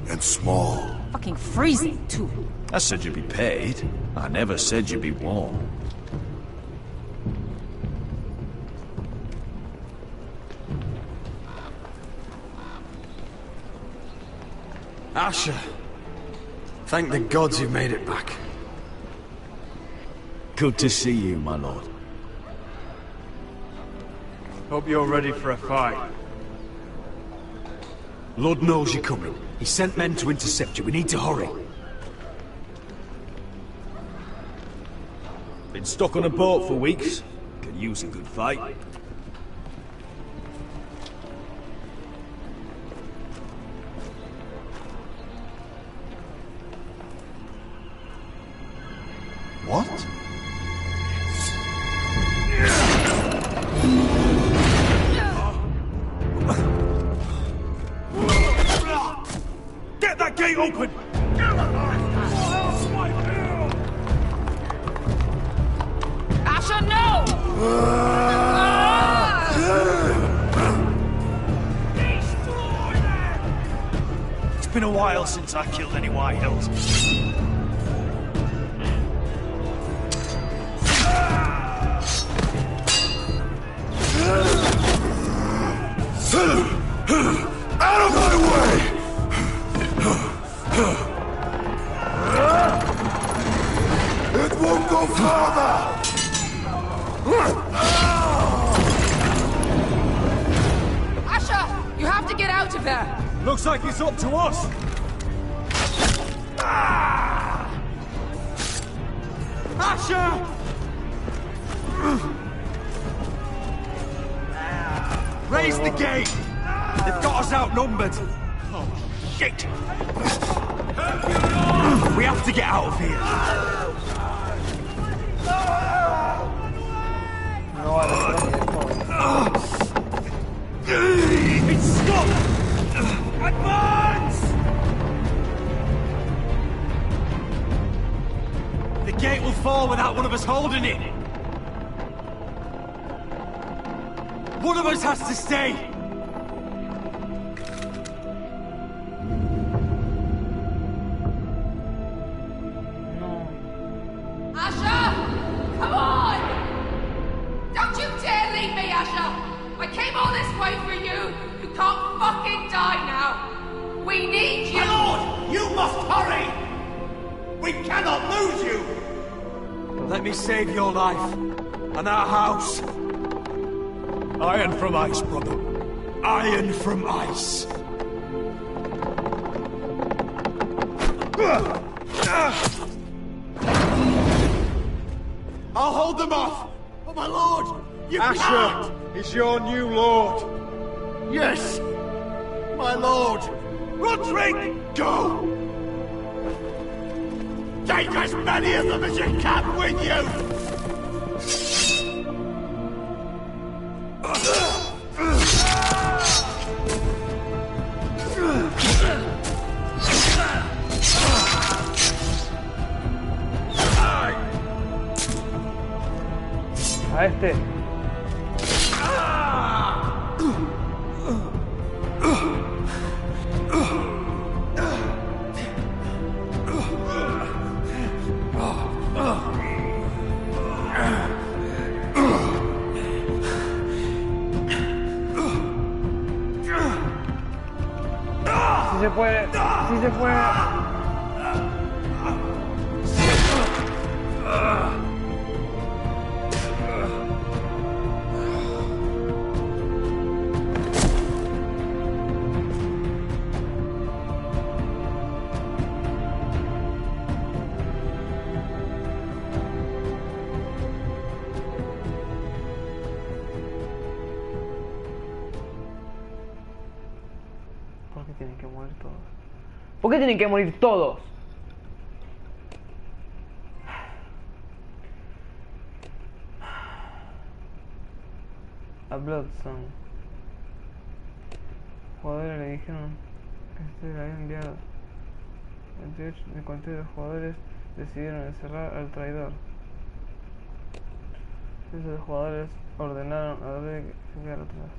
and small. Fucking freezing, too. I said you'd be paid. I never said you'd be warm. Asher. Thank the gods you've made it back. Good to see you, my lord. Hope you're ready for a fight. Lord knows you're coming. He sent men to intercept you. We need to hurry. Been stuck on a boat for weeks. Could use a good fight. What? gate open! Asher, no! It's been a while since I killed any White Hills. Out of my way! It won't go farther! Asher, you have to get out of there! Looks like it's up to us! Asher! Raise the gate! They've got us outnumbered! Oh, shit! We have to get out of here! It's stopped! Advance! The gate will fall without one of us holding it! One of us has to stay! Asher! Come on! Don't you dare leave me, Asher! I came all this way for you! You can't fucking die now! We need you! My lord! You must hurry! We cannot lose you! Let me save your life and our house. Iron from ice, brother. Iron from ice. I'll hold them off! But my lord, you Asher is your new lord. Yes! My lord! Roderick! Go! Take as many of them as you can with you! A este. Si se puede, si se puede. ¿Por qué tienen que morir todos? ¿Por qué tienen que morir todos? A Bloodstone. Jugadores le dijeron que le había enviado. 28 de 42 jugadores decidieron encerrar al traidor. Esos jugadores ordenaron a Drake que quedara atrás.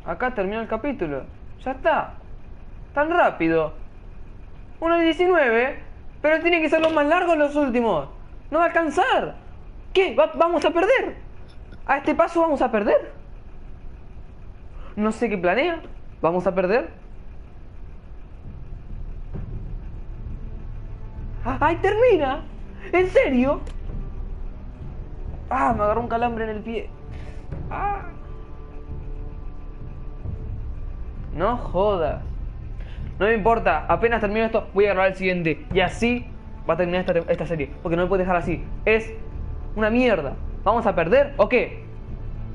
Acá terminó el capítulo. Ya está. Tan rápido. 1:19. Pero tiene que ser los más largos los últimos. No va a alcanzar. ¿Qué? ¿Vamos a perder? ¿A este paso vamos a perder? No sé qué planea. ¿Vamos a perder? ¡Ay, termina! ¿En serio? Ah, me agarró un calambre en el pie. Ah. No jodas. No me importa, apenas termino esto, voy a grabar el siguiente. Y así va a terminar esta serie. Porque no me puedes dejar así. Es una mierda. ¿Vamos a perder o qué?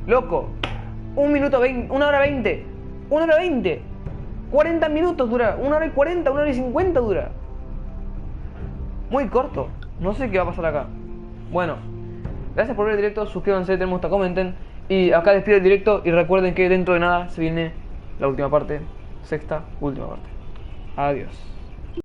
Loco. 1 minuto 20, 1 hora 20. 1 hora 20. 40 minutos dura. 1 hora y 40, 1 hora y 50 dura. Muy corto. No sé qué va a pasar acá. Bueno. Gracias por ver el directo. Suscríbanse, denme gusta, comenten. Y acá despido el directo. Y recuerden que dentro de nada se viene la última parte sexta, última parte. Adiós.